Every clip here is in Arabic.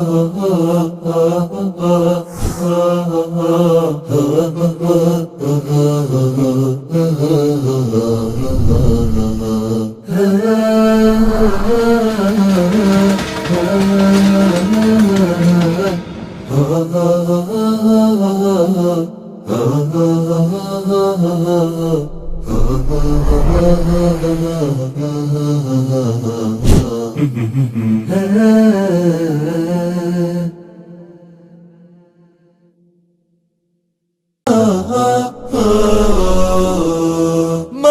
ما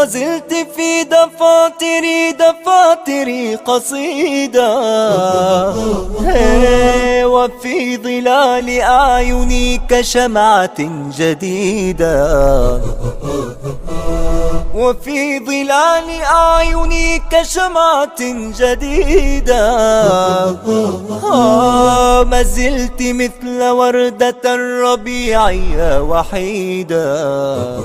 زلت في دفاتري قصيدة، وفي ظلال أعيني كشمعة جديدة، وفي ظلال أعيني كشمعة جديدة. ما زلت مثل وردة الربيع وحيدة.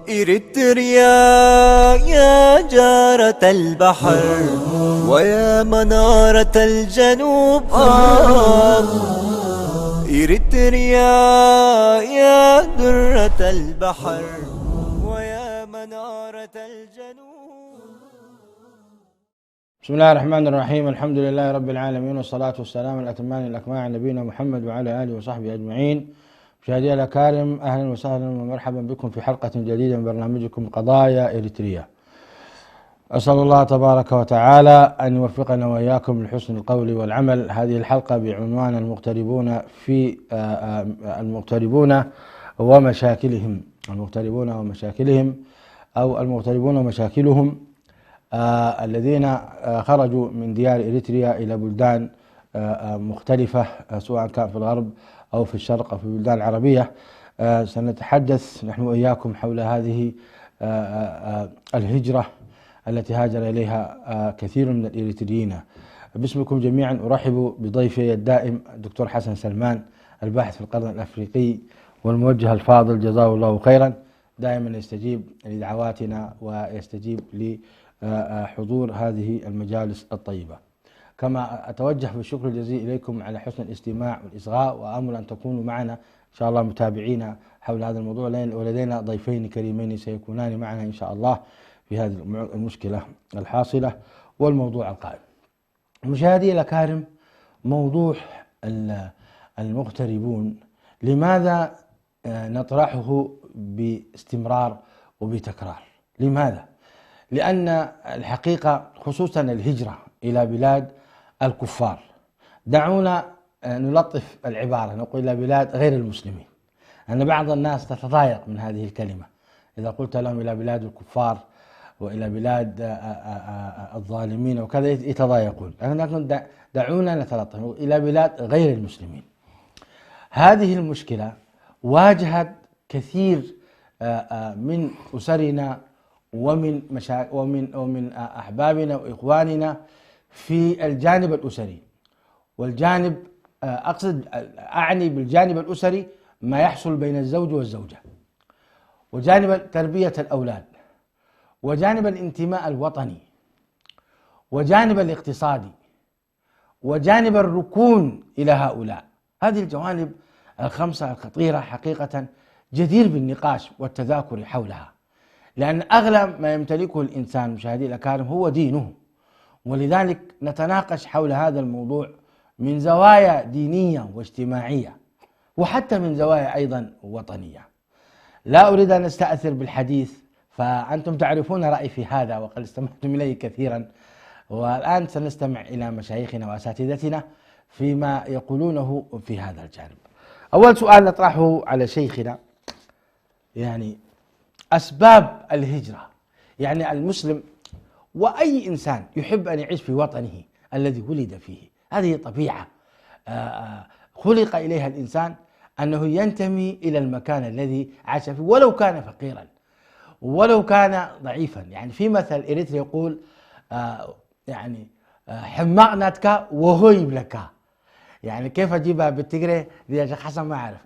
إريتريا يا جارة البحر ويا منارة الجنوب، إريتريا يا درة البحر ويا منارة الجنوب. بسم الله الرحمن الرحيم. الحمد لله رب العالمين، والصلاة والسلام الأتمان الأكمال على نبينا محمد وعلى آله وصحبه أجمعين. مشاهدي الأكارم، أهلا وسهلا ومرحبا بكم في حلقة جديدة من برنامجكم قضايا إريتريا. أسأل الله تبارك وتعالى أن يوفقنا وإياكم لحسن القول والعمل. هذه الحلقة بعنوان المغتربون ومشاكلهم، أو المغتربون ومشاكلهم الذين خرجوا من ديار إريتريا إلى بلدان مختلفة، سواء كان في الغرب أو في الشرق أو في البلدان العربية. سنتحدث نحن وإياكم حول هذه الهجرة التي هاجر إليها كثير من الإريتريين. باسمكم جميعا أرحب بضيفي الدائم الدكتور حسن سلمان، الباحث في القرن الأفريقي والموجه الفاضل جزاه الله خيرا، دائما يستجيب لدعواتنا ويستجيب لحضور هذه المجالس الطيبة. كما أتوجه بالشكر الجزيل إليكم على حسن الاستماع والإصغاء، وآمل أن تكونوا معنا إن شاء الله متابعين حول هذا الموضوع، ولدينا ضيفين كريمين سيكونان معنا إن شاء الله في هذه المشكلة الحاصلة والموضوع القائم. مشاهدي الأكارم، موضوع المغتربون لماذا نطرحه باستمرار وبتكرار؟ لماذا؟ لأن الحقيقة خصوصا الهجرة إلى بلاد الكفار، دعونا نلطف العبارة نقول إلى بلاد غير المسلمين، أن بعض الناس تتضايق من هذه الكلمة إذا قلت لهم إلى بلاد الكفار وإلى بلاد الظالمين وكذا يتضايقون. لكن دعونا نتلطف إلى بلاد غير المسلمين. هذه المشكلة واجهت كثير من أسرنا ومن أحبابنا وإخواننا في الجانب الأسري، والجانب أعني بالجانب الأسري ما يحصل بين الزوج والزوجة، وجانب تربية الأولاد، وجانب الانتماء الوطني، وجانب الاقتصادي، وجانب الركون إلى هؤلاء. هذه الجوانب الخمسة الخطيرة حقيقة جدير بالنقاش والتذاكر حولها، لأن أغلب ما يمتلكه الإنسان مشاهدي الأكارم هو دينه، ولذلك نتناقش حول هذا الموضوع من زوايا دينية واجتماعية، وحتى من زوايا أيضا وطنية. لا أريد أن أستأثر بالحديث، فأنتم تعرفون رأيي في هذا وقد استمعتم إليه كثيرا، والآن سنستمع إلى مشايخنا وأساتذتنا فيما يقولونه في هذا الجانب. أول سؤال نطرحه على شيخنا، يعني أسباب الهجرة. يعني المسلم وأي إنسان يحب أن يعيش في وطنه الذي ولد فيه، هذه طبيعة خلق إليها الإنسان، أنه ينتمي إلى المكان الذي عاش فيه ولو كان فقيرا ولو كان ضعيفا. يعني في مثل إريتري يقول يعني حمقنتك وهو يبلكا. يعني كيف أجيبها بالتقري دي يا شيخ حسن؟ ما أعرف.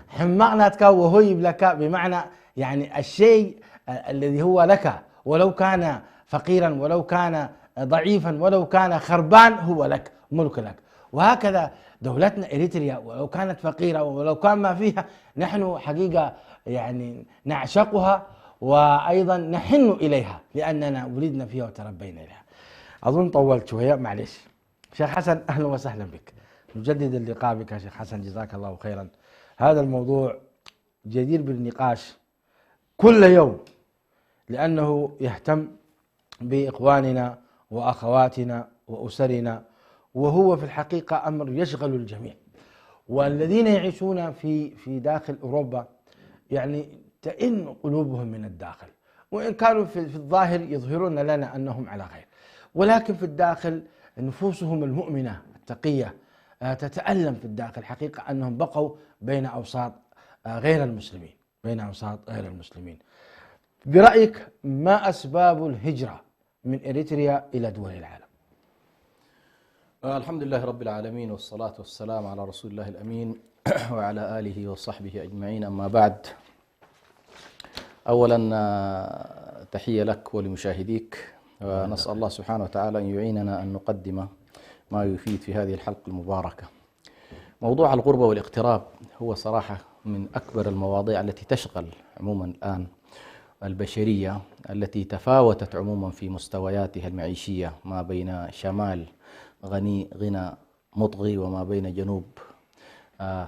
حمقنتك وهو يبلكا بمعنى يعني الشيء الذي هو لك ولو كان فقيرا ولو كان ضعيفا ولو كان خربان هو لك، ملك لك. وهكذا دولتنا إريتريا ولو كانت فقيرة ولو كان ما فيها، نحن حقيقة يعني نعشقها وأيضا نحن إليها لأننا ولدنا فيها وتربينا إليها. أظن طولت شوية، معلش. شيخ حسن، أهلا وسهلا بك، نجدد اللقاء بك يا شيخ حسن، جزاك الله خيرا. هذا الموضوع جدير بالنقاش كل يوم لأنه يهتم بإخواننا وأخواتنا وأسرنا، وهو في الحقيقة أمر يشغل الجميع. والذين يعيشون في داخل أوروبا يعني تئن قلوبهم من الداخل، وإن كانوا في الظاهر يظهرون لنا أنهم على خير، ولكن في الداخل نفوسهم المؤمنة التقية تتألم في الداخل حقيقة أنهم بقوا بين أوساط غير المسلمين. برأيك ما أسباب الهجرة من إريتريا إلى دول العالم؟ الحمد لله رب العالمين، والصلاة والسلام على رسول الله الأمين وعلى آله وصحبه أجمعين. أما بعد، أولا تحية لك ولمشاهديك، ونسأل الله سبحانه وتعالى أن يعيننا أن نقدم ما يفيد في هذه الحلقة المباركة. موضوع الغربة والاغتراب هو صراحة من أكبر المواضيع التي تشغل عموما الآن البشرية، التي تفاوتت عموما في مستوياتها المعيشية ما بين شمال غنى مطغي وما بين جنوب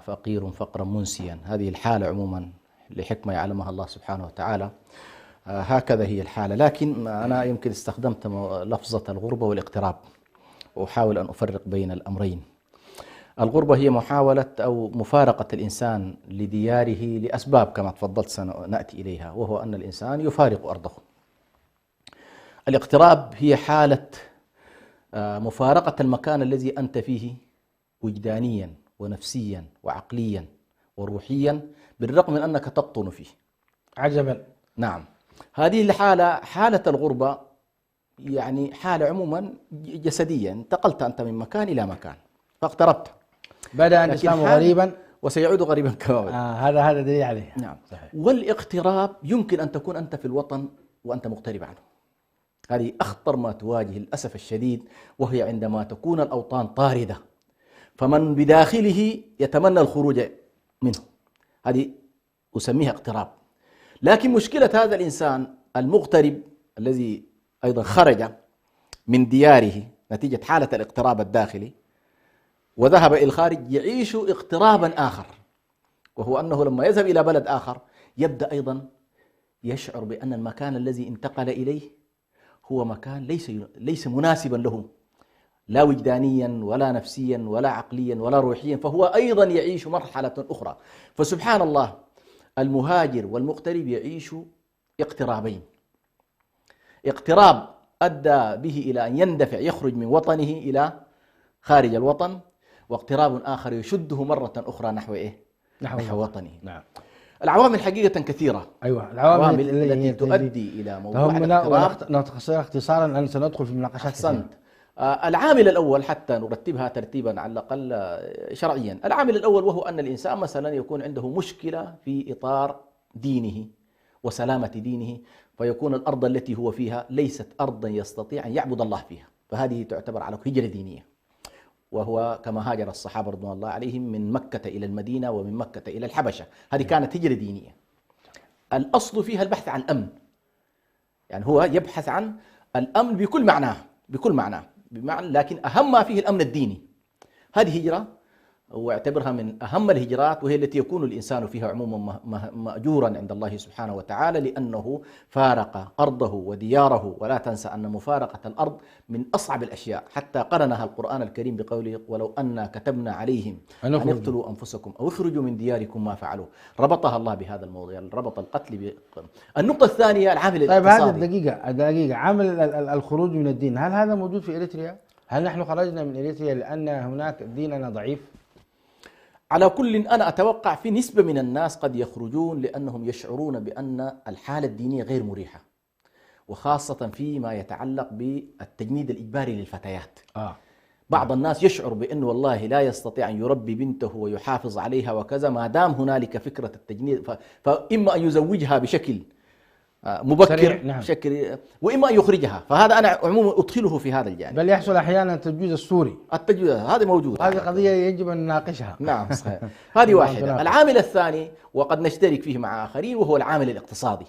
فقير فقرا منسيا. هذه الحالة عموما لحكمة يعلمها الله سبحانه وتعالى، هكذا هي الحالة. لكن أنا يمكن استخدمت لفظة الغربة والاغتراب، وأحاول أن أفرق بين الأمرين. الغربة هي محاولة أو مفارقة الإنسان لدياره لأسباب كما تفضلت سنأتي إليها، وهو أن الإنسان يفارق أرضه. الاغتراب هي حالة مفارقة المكان الذي أنت فيه وجدانيا ونفسيا وعقليا وروحيا، بالرغم من أنك تقطن فيه. عجبا. نعم، هذه الحالة حالة الغربة، يعني حالة عموما جسدية، انتقلت أنت من مكان إلى مكان فاغتربت. بدأ الإسلام غريبا وسيعود غريبا كما هذا دليل عليه. نعم صحيح. والاغتراب يمكن أن تكون أنت في الوطن وأنت مغترب عنه. هذه أخطر ما تواجه للأسف الشديد، وهي عندما تكون الأوطان طاردة فمن بداخله يتمنى الخروج منه. هذه أسميها اغتراب. لكن مشكلة هذا الإنسان المغترب الذي أيضا خرج من دياره نتيجة حالة الاغتراب الداخلي وذهب إلى الخارج، يعيش اغترابا آخر، وهو أنه لما يذهب إلى بلد آخر يبدأ أيضا يشعر بأن المكان الذي انتقل إليه هو مكان ليس مناسبا له، لا وجدانيا ولا نفسيا ولا عقليا ولا روحيا، فهو أيضا يعيش مرحلة أخرى. فسبحان الله، المهاجر والمغترب يعيش اغترابين: اغتراب أدى به إلى أن يندفع يخرج من وطنه إلى خارج الوطن، واغتراب آخر يشده مرة أخرى نحو وطنه. نعم. العوامل حقيقة كثيرة. أيوة، العوامل التي تؤدي إلى موضوع الاغتراب. نختصرها اختصارا لأن سندخل في مناقشات. أحسنت. العامل الأول حتى نرتبها ترتيبا على الأقل شرعيا. العامل الأول وهو أن الإنسان مثلا يكون عنده مشكلة في إطار دينه وسلامة دينه، فيكون الأرض التي هو فيها ليست أرضا يستطيع أن يعبد الله فيها، فهذه تعتبر على هجرة دينية، وهو كما هاجر الصحابة رضوان الله عليهم من مكة إلى المدينة ومن مكة إلى الحبشة. هذه كانت هجرة دينية. الأصل فيها البحث عن أمن، يعني هو يبحث عن الأمن بكل معناه بمعنى، لكن أهم ما فيه الأمن الديني. هذه هجرة واعتبرها من أهم الهجرات، وهي التي يكون الإنسان فيها عموما مأجورا عند الله سبحانه وتعالى، لأنه فارق أرضه ودياره. ولا تنسى أن مفارقة الأرض من أصعب الأشياء، حتى قرنها القرآن الكريم بقوله: ولو أنا كتبنا عليهم أن اقتلوا أنفسكم أو اخرجوا من دياركم ما فعلوا. ربطها الله بهذا الموضوع، ربط القتل النقطة الثانية العامل الاقتصادي. طيب، هذه دقيقة عامل الخروج من الدين، هل هذا موجود في إريتريا؟ هل نحن خرجنا من إريتريا لأن هناك ديننا ضعيف؟ على كل، أنا أتوقع في نسبة من الناس قد يخرجون لأنهم يشعرون بأن الحالة الدينية غير مريحة، وخاصة فيما يتعلق بالتجنيد الإجباري للفتيات. بعض الناس يشعر بأنه والله لا يستطيع أن يربي بنته ويحافظ عليها وكذا ما دام هنالك فكرة التجنيد، فإما أن يزوجها بشكل مبكر نعم. بشكل، وإما أن يخرجها. فهذا أنا عموما أدخله في هذا الجانب. بل يحصل أحيانا التجويز السوري، التجويز هذا موجود. هذه قضية يجب أن نناقشها. نعم صحيح. هذه واحدة. العامل الثاني وقد نشترك فيه مع آخرين وهو العامل الاقتصادي،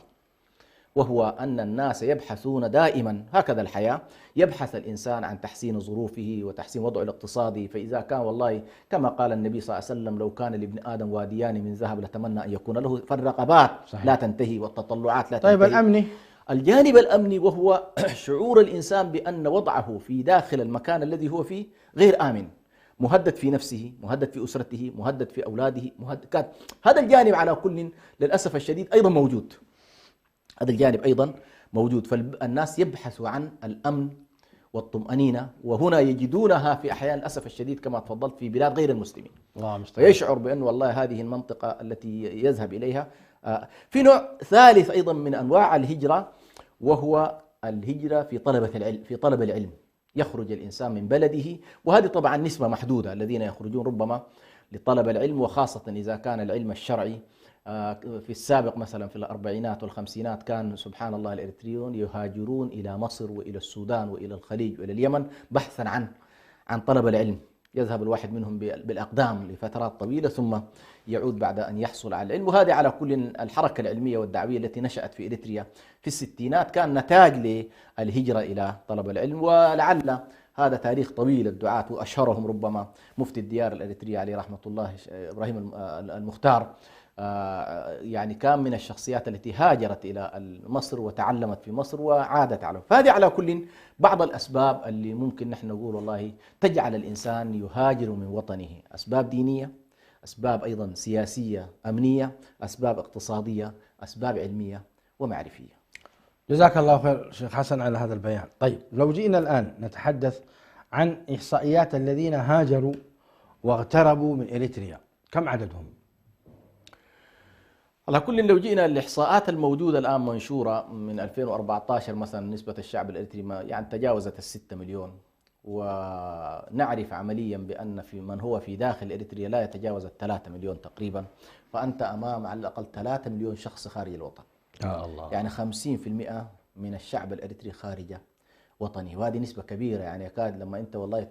وهو أن الناس يبحثون دائما، هكذا الحياة، يبحث الإنسان عن تحسين ظروفه وتحسين وضعه الاقتصادي. فإذا كان والله كما قال النبي صلى الله عليه وسلم: لو كان لابن آدم واديان من ذهب لتمنى أن يكون له، فالرغبات لا تنتهي والتطلعات لا تنتهي. طيب الأمني، الجانب الأمني وهو شعور الإنسان بأن وضعه في داخل المكان الذي هو فيه غير آمن، مهدد في نفسه، مهدد في أسرته، مهدد في أولاده، مهدد. هذا الجانب على كل للأسف الشديد أيضا موجود. هذا الجانب أيضا موجود. فالناس يبحثوا عن الأمن والطمأنينة، وهنا يجدونها في أحيان للأسف الشديد كما تفضلت في بلاد غير المسلمين. فيشعر بأن والله هذه المنطقة التي يذهب إليها. في نوع ثالث أيضا من أنواع الهجرة، وهو الهجرة في طلب العلم. يخرج الإنسان من بلده، وهذه طبعا نسبة محدودة الذين يخرجون ربما لطلب العلم، وخاصة إذا كان العلم الشرعي. في السابق مثلا في الأربعينات والخمسينات كان سبحان الله الإريتريون يهاجرون إلى مصر وإلى السودان وإلى الخليج وإلى اليمن بحثا عن طلب العلم. يذهب الواحد منهم بالأقدام لفترات طويلة ثم يعود بعد أن يحصل على العلم. وهذه على كل الحركة العلمية والدعوية التي نشأت في إريتريا في الستينات كان نتاج للهجرة إلى طلب العلم. ولعل هذا تاريخ طويل الدعاة، وأشهرهم ربما مفتي الديار الإريترية عليه رحمة الله إبراهيم المختار. يعني كان من الشخصيات التي هاجرت إلى مصر وتعلمت في مصر وعادت على. فهذه على كل بعض الأسباب اللي ممكن نحن نقول والله تجعل الإنسان يهاجر من وطنه. أسباب دينية، أسباب أيضا سياسية أمنية، أسباب اقتصادية، أسباب علمية ومعرفية. جزاك الله خير شيخ حسن على هذا البيان. طيب لو جئنا الآن نتحدث عن إحصائيات الذين هاجروا واغتربوا من إريتريا، كم عددهم؟ على كل لو جئنا الإحصاءات الموجودة الآن منشورة من 2014 مثلا نسبة الشعب الإريتري يعني تجاوزت 6 مليون، ونعرف عمليا بأن في من هو في داخل إريتريا لا يتجاوز 3 مليون تقريبا. فأنت أمام على الأقل 3 مليون شخص خارج الوطن. الله. يعني 50% من الشعب الإريتري خارج وطنه، وهذه نسبة كبيرة. يعني يكاد لما أنت والله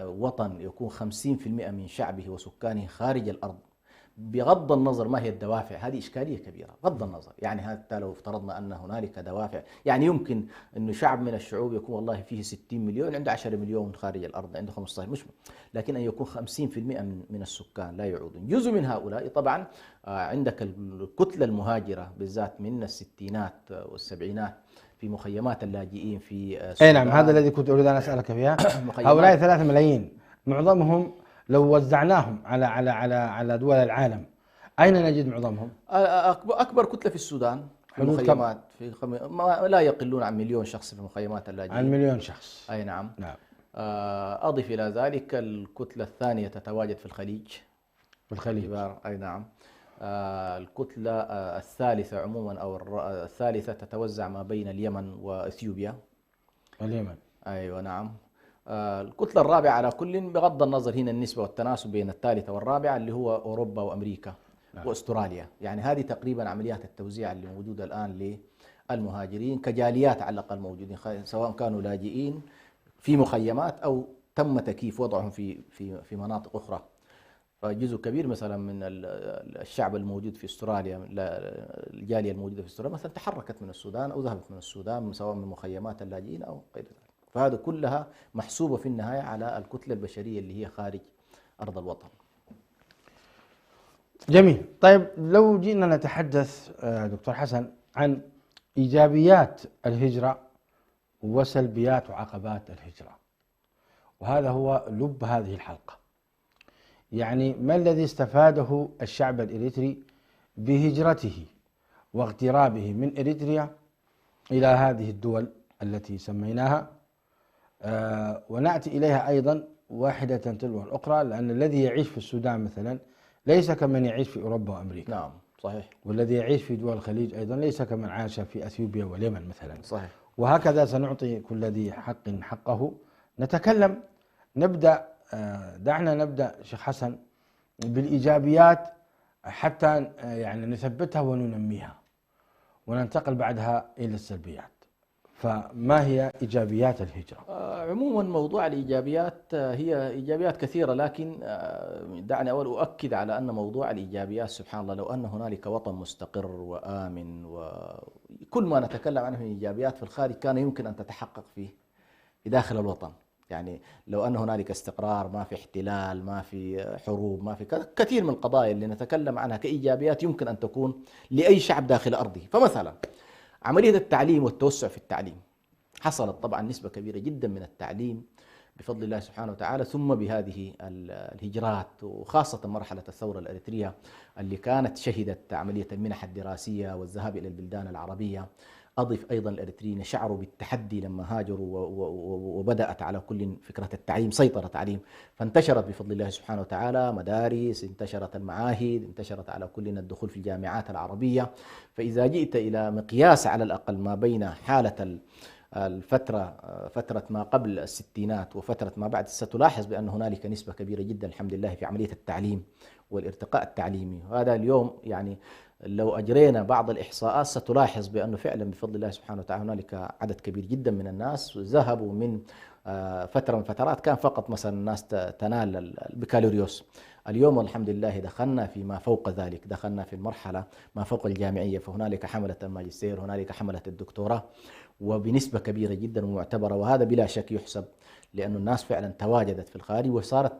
وطن يكون 50% من شعبه وسكانه خارج الأرض، بغض النظر ما هي الدوافع، هذه إشكالية كبيرة بغض النظر. يعني حتى لو افترضنا أن هنالك دوافع، يعني يمكن أن شعب من الشعوب يكون والله فيه 60 مليون، عنده 10 مليون خارج الأرض، عنده 15، مش لكن أن يكون 50% من السكان لا يعودون. جزء من هؤلاء طبعا عندك الكتلة المهاجرة بالذات من الستينات والسبعينات في مخيمات اللاجئين في أي نعم، هذا الذي كنت أريد أن أسألك فيها. هؤلاء 3 ملايين معظمهم لو وزعناهم على دول العالم أين نجد معظمهم؟ أكبر كتلة في السودان، مخيمات لا يقلون عن 1,000,000 شخص في مخيمات اللاجئين. عن 1,000,000 شخص. أي نعم. نعم. أضف إلى ذلك الكتلة الثانية تتواجد في الخليج. أي نعم. الكتلة الثالثة عموما أو الثالثة تتوزع ما بين اليمن وإثيوبيا. اليمن. أيوة نعم. الكتلة الرابعة على كل بغض النظر هنا النسبة والتناسب بين الثالثة والرابعة اللي هو أوروبا وأمريكا. نعم. وأستراليا. يعني هذه تقريبا عمليات التوزيع اللي موجودة الآن للمهاجرين كجاليات على الأقل موجودين، سواء كانوا لاجئين في مخيمات أو تم تكييف وضعهم في مناطق أخرى. فجزء كبير مثلا من الشعب الموجود في استراليا، الجالية الموجودة في استراليا مثلا تحركت من السودان أو ذهبت من السودان سواء من مخيمات اللاجئين أو غير ذلك. فهذا كلها محسوبة في النهاية على الكتلة البشرية اللي هي خارج أرض الوطن. جميل. طيب لو جينا نتحدث دكتور حسن عن إيجابيات الهجرة وسلبيات وعقبات الهجرة، وهذا هو لب هذه الحلقة. يعني ما الذي استفاده الشعب الإريتري بهجرته واغترابه من إريتريا إلى هذه الدول التي سميناها، ونأتي إليها أيضا واحدة تلو الأخرى، لأن الذي يعيش في السودان مثلا ليس كمن يعيش في أوروبا وأمريكا. نعم صحيح. والذي يعيش في دول الخليج أيضا ليس كمن عاش في أثيوبيا واليمن مثلا. صحيح. وهكذا سنعطي كل ذي حق حقه. نتكلم، دعنا نبدأ شيخ حسن بالإيجابيات حتى يعني نثبتها وننميها، وننتقل بعدها إلى السلبيات. فما هي إيجابيات الهجرة؟ عموما موضوع الإيجابيات هي إيجابيات كثيرة، لكن دعني أول أؤكد على أن موضوع الإيجابيات سبحان الله لو أن هنالك وطن مستقر وآمن وكل ما نتكلم عنه من إيجابيات في الخارج كان يمكن أن تتحقق فيه في داخل الوطن. يعني لو أن هنالك استقرار، ما في احتلال، ما في حروب، ما في كثير من القضايا اللي نتكلم عنها كإيجابيات يمكن أن تكون لأي شعب داخل أرضه. فمثلا عملية التعليم والتوسع في التعليم، حصلت طبعا نسبة كبيرة جدا من التعليم بفضل الله سبحانه وتعالى، ثم بهذه الهجرات، وخاصة مرحلة الثورة الأريترية اللي كانت شهدت عملية المنح الدراسية والذهاب إلى البلدان العربية. أضف أيضا الأريتريين شعروا بالتحدي لما هاجروا وبدأت على كل فكرة التعليم سيطرة تعليم، فانتشرت بفضل الله سبحانه وتعالى مدارس، انتشرت المعاهد، انتشرت على كلنا الدخول في الجامعات العربية. فإذا جئت إلى مقياس على الأقل ما بين حالة فترة ما قبل الستينات وفترة ما بعد، ستلاحظ بأن هنالك نسبة كبيرة جدا الحمد لله في عملية التعليم والارتقاء التعليمي. وهذا اليوم يعني لو أجرينا بعض الإحصاءات ستلاحظ بأنه فعلا بفضل الله سبحانه وتعالى هنالك عدد كبير جدا من الناس ذهبوا من فترة من فترات كان فقط مثلا الناس تنال البكالوريوس. اليوم الحمد لله دخلنا في ما فوق ذلك، دخلنا في المرحلة ما فوق الجامعية، فهنالك حملة الماجستير، هنالك حملة الدكتوراه، وبنسبة كبيرة جدا ومعتبرة. وهذا بلا شك يحسب لأن الناس فعلا تواجدت في الخارج وصارت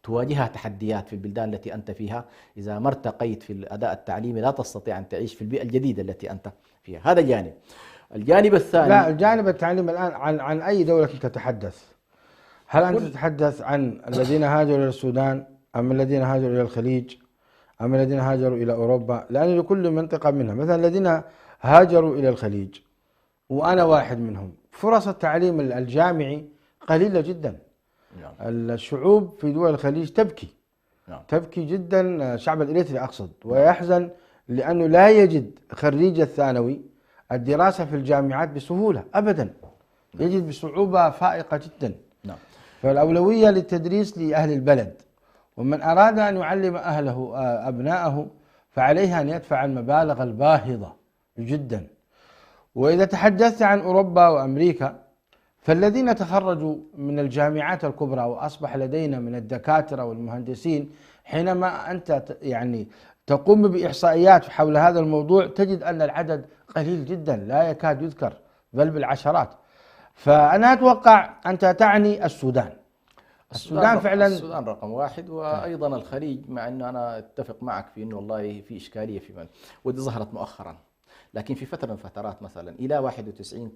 تواجهها تحديات في البلدان التي أنت فيها. إذا ما ارتقيت في الأداء التعليمي لا تستطيع أن تعيش في البيئة الجديدة التي أنت فيها. هذا جانب. الجانب الثاني، لا، الجانب التعليمي الآن عن أي دولة تتحدث؟ هل أنت تتحدث عن الذين هاجروا إلى السودان، أم الذين هاجروا إلى الخليج، أم الذين هاجروا إلى أوروبا؟ لأن لكل منطقة منها، مثلا الذين هاجروا إلى الخليج وأنا واحد منهم، فرص التعليم الجامعي قليلة جدا. الشعوب في دول الخليج تبكي جدا، شعب الإريتري أقصد، ويحزن لأنه لا يجد خريج الثانوي الدراسة في الجامعات بسهولة أبدا، يجد بصعوبة فائقة جدا. فالأولوية للتدريس لأهل البلد، ومن أراد أن يعلم أهله أبناءه فعليه أن يدفع المبالغ الباهظة جدا. وإذا تحدثت عن أوروبا وأمريكا، فالذين تخرجوا من الجامعات الكبرى وأصبح لدينا من الدكاترة والمهندسين، حينما أنت يعني تقوم بإحصائيات حول هذا الموضوع تجد أن العدد قليل جدا لا يكاد يذكر بل بالعشرات. فأنا أتوقع أنت تعني السودان فعلا السودان رقم واحد، وأيضا الخليج، مع أنه أنا أتفق معك في أنه والله في إشكالية في من ودي ظهرت مؤخرا، لكن في فترة من فترات مثلا إلى 91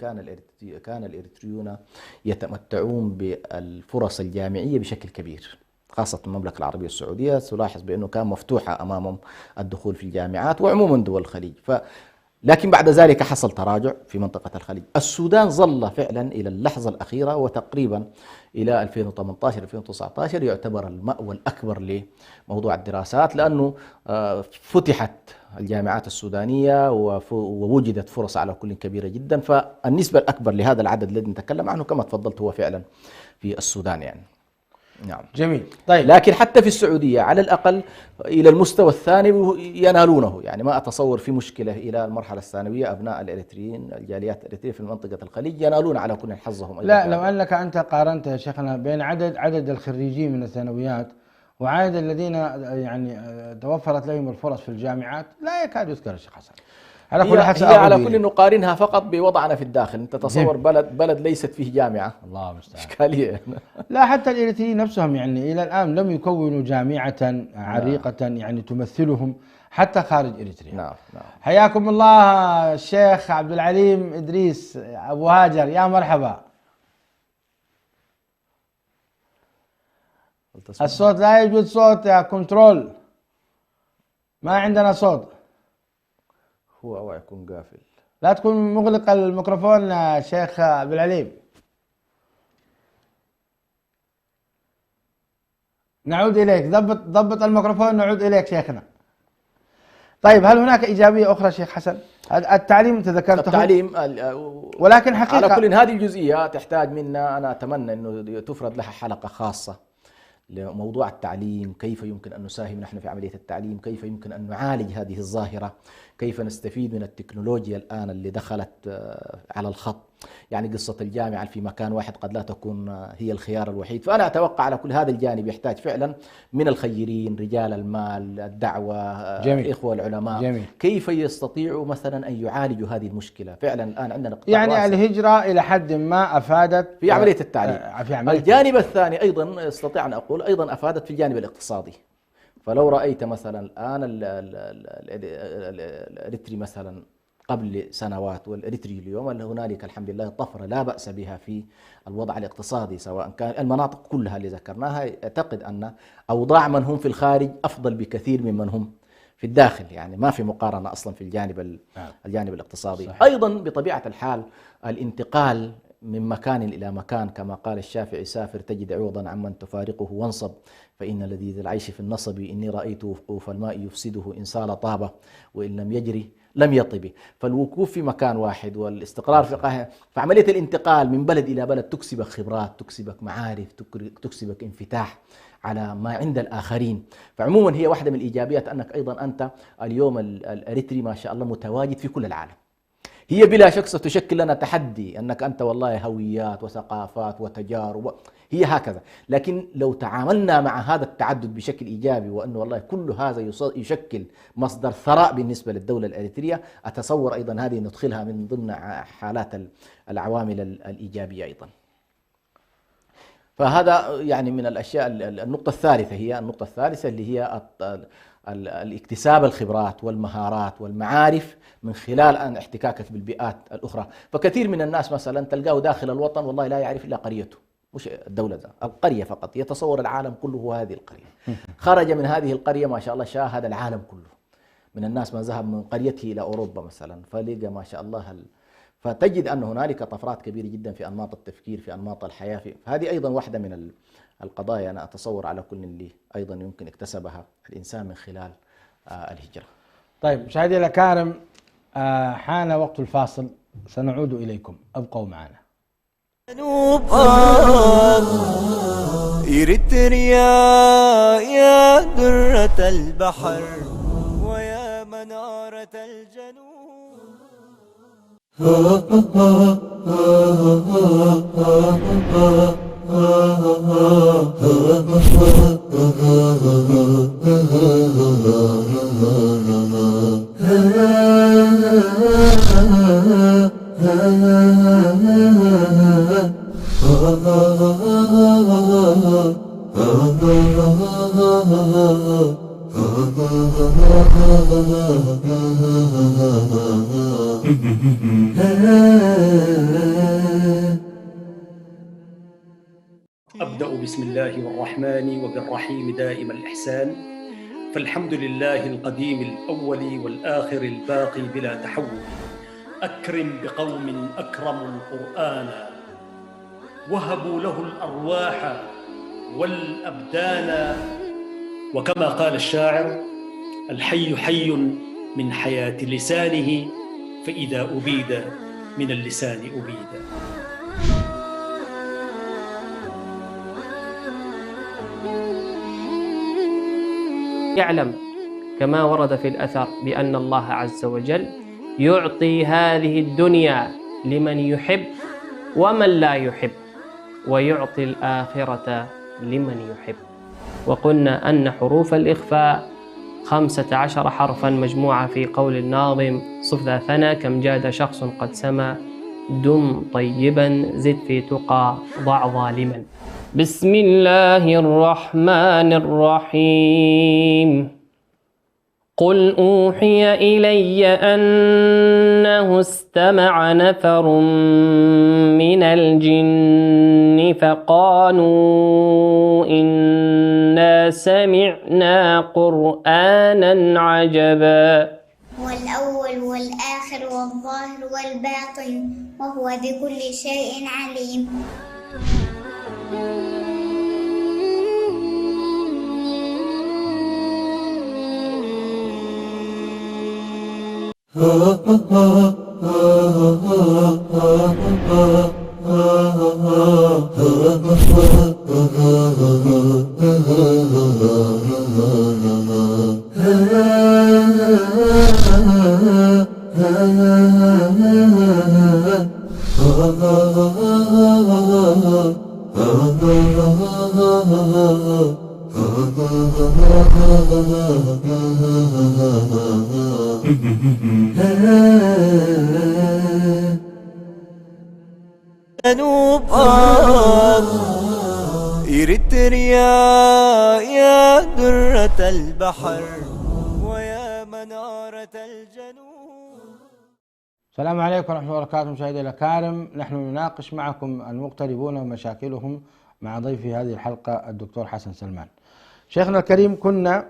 كان الإريتريون يتمتعون بالفرص الجامعية بشكل كبير، خاصة المملكة العربية السعودية. تلاحظ بأنه كان مفتوحة أمامهم الدخول في الجامعات وعموما دول الخليج. لكن بعد ذلك حصل تراجع في منطقة الخليج. السودان ظل فعلا إلى اللحظة الأخيرة وتقريبا إلى 2018-2019 يعتبر المأوى الأكبر لموضوع الدراسات، لأنه فتحت الجامعات السودانية ووجدت فرص على كل كبيرة جدا. فالنسبة الأكبر لهذا العدد الذي نتكلم عنه كما تفضلت هو فعلا في السودان يعني. نعم جميل. طيب، لكن حتى في السعودية على الأقل إلى المستوى الثاني ينالونه، يعني ما أتصور في مشكلة إلى المرحلة الثانوية أبناء الإريتريين الجاليات الإريترية في منطقة الخليج ينالون على كل حظهم. لا، لو أنك أنت قارنت يا شيخنا بين عدد الخريجين من الثانويات وعدد الذين يعني توفرت لهم الفرص في الجامعات لا يكاد يذكر يا شيخ حسن. هي على كل نقارنها فقط بوضعنا في الداخل. انت تصور بلد ليست فيه جامعة، الله المستعان، اشكالية. لا، حتى الإريتريين نفسهم يعني إلى الآن لم يكونوا جامعة عريقة يعني تمثلهم حتى خارج إريتريا. نعم. حياكم الله الشيخ عبد العليم إدريس أبو هاجر، يا مرحبا. الصوت لا يوجد صوت يا كنترول، ما عندنا صوت. هو أو يكون قافل. لا تكون مغلق الميكروفون يا شيخ عبد العليم. نعود إليك، ضبط الميكروفون، نعود إليك شيخنا. طيب، هل هناك إيجابية أخرى شيخ حسن؟ التعليم أنت ذكرته، التعليم، ولكن حقيقة على كل هذه الجزئية تحتاج منا، أنا أتمنى أنه تفرد لها حلقة خاصة لموضوع التعليم، كيف يمكن أن نساهم نحن في عملية التعليم، كيف يمكن أن نعالج هذه الظاهرة، كيف نستفيد من التكنولوجيا الآن اللي دخلت على الخط. يعني قصة الجامعة في مكان واحد قد لا تكون هي الخيار الوحيد. فأنا أتوقع على كل هذا الجانب يحتاج فعلا من الخيرين، رجال المال، الدعوة، جميل. إخوة العلماء، جميل. كيف يستطيعوا مثلا أن يعالجوا هذه المشكلة. فعلا الآن عندنا قطاع يعني واسع الهجرة إلى حد ما أفادت في عملية التعليم. في عملية الجانب الثاني أيضا استطيع أن أقول أيضا أفادت في الجانب الاقتصادي. فلو رأيت مثلا الآن الإريتري مثلا قبل سنوات والإريتري اليوم، هنالك الحمد لله طفرة لا بأس بها في الوضع الاقتصادي، سواء كان المناطق كلها اللي ذكرناها. أعتقد أن أوضاع من هم في الخارج أفضل بكثير ممن هم في الداخل، يعني ما في مقارنة أصلا في الجانب الاقتصادي. صحيح. أيضا بطبيعة الحال الانتقال من مكان إلى مكان، كما قال الشافعي: سافر تجد عوضا عمن تفارقه وانصب، فإن لذيذ العيش في النصب، إني رأيت وقوف الماء يفسده إن سال طابه وإن لم يجري لم يطب. فالوقوف في مكان واحد والاستقرار في عملية الانتقال من بلد إلى بلد تكسبك خبرات، تكسبك معارف، تكسبك انفتاح على ما عند الآخرين. فعموما هي واحدة من الإيجابيات أنك أيضا أنت اليوم الإريتري ما شاء الله متواجد في كل العالم. هي بلا شك ستشكل لنا تحدي، أنك أنت والله هويات وثقافات وتجارب، هي هكذا. لكن لو تعاملنا مع هذا التعدد بشكل إيجابي، وأنه والله كل هذا يشكل مصدر ثراء بالنسبة للدولة الإريترية، أتصور أيضا هذه ندخلها من ضمن حالات العوامل الإيجابية أيضا. فهذا يعني من الأشياء. النقطة الثالثة هي النقطة الثالثة اللي هي الاكتساب الخبرات والمهارات والمعارف من خلال أن احتكاكك بالبيئات الأخرى. فكثير من الناس مثلا تلقاه داخل الوطن والله لا يعرف إلا قريته، مش الدولة ده، القرية فقط، يتصور العالم كله هو هذه القرية. خرج من هذه القرية ما شاء الله شاهد العالم كله. من الناس من ذهب من قريته إلى أوروبا مثلا فلقى ما شاء الله فتجد أن هنالك طفرات كبيرة جدا في أنماط التفكير، في أنماط الحياة. فهذه أيضا واحدة من القضايا أنا أتصور على كل اللي أيضا يمكن اكتسبها الإنسان من خلال الهجرة. طيب مشاهدي الأكارم، حان وقت الفاصل، سنعود إليكم، أبقوا معنا. جنوب إريتريا يا درة البحر ويا منارة الجنوب. أبدأ بسم الله الرحمن وبالرحيم دائم الإحسان، فالحمد لله القديم الأول والآخر الباقي بلا تحول. أكرم بقوم أكرموا القرآن وهبوا له الأرواح والأبدان. وكما قال الشاعر: الحي حي من حياة لسانه، فإذا أبيد من اللسان أبيد. يعلم كما ورد في الأثر بأن الله عز وجل يعطي هذه الدنيا لمن يحب ومن لا يحب، ويعطي الآخرة لمن يحب. وقلنا أن حروف الإخفاء 15 حرفا مجموعة في قول الناظم: صف ذا ثنى كم جاد شخص قد سما، دم طيبا زد في تقى ضع ظالما. بسم الله الرحمن الرحيم. قل أوحي إلي أنه استمع نفر من الجن فقالوا إنا سمعنا قرآنا عجبا. هو الأول والآخر والظاهر والباطن وهو بكل شيء عليم. جنوب إريتريا يا درة البحر ويا منارة الجنوب. السلام عليكم ورحمة الله وبركاته مشاهدينا الأكارم، نحن نناقش معكم المغتربون ومشاكلهم مع ضيفي هذه الحلقة الدكتور حسن سلمان. شيخنا الكريم، كنا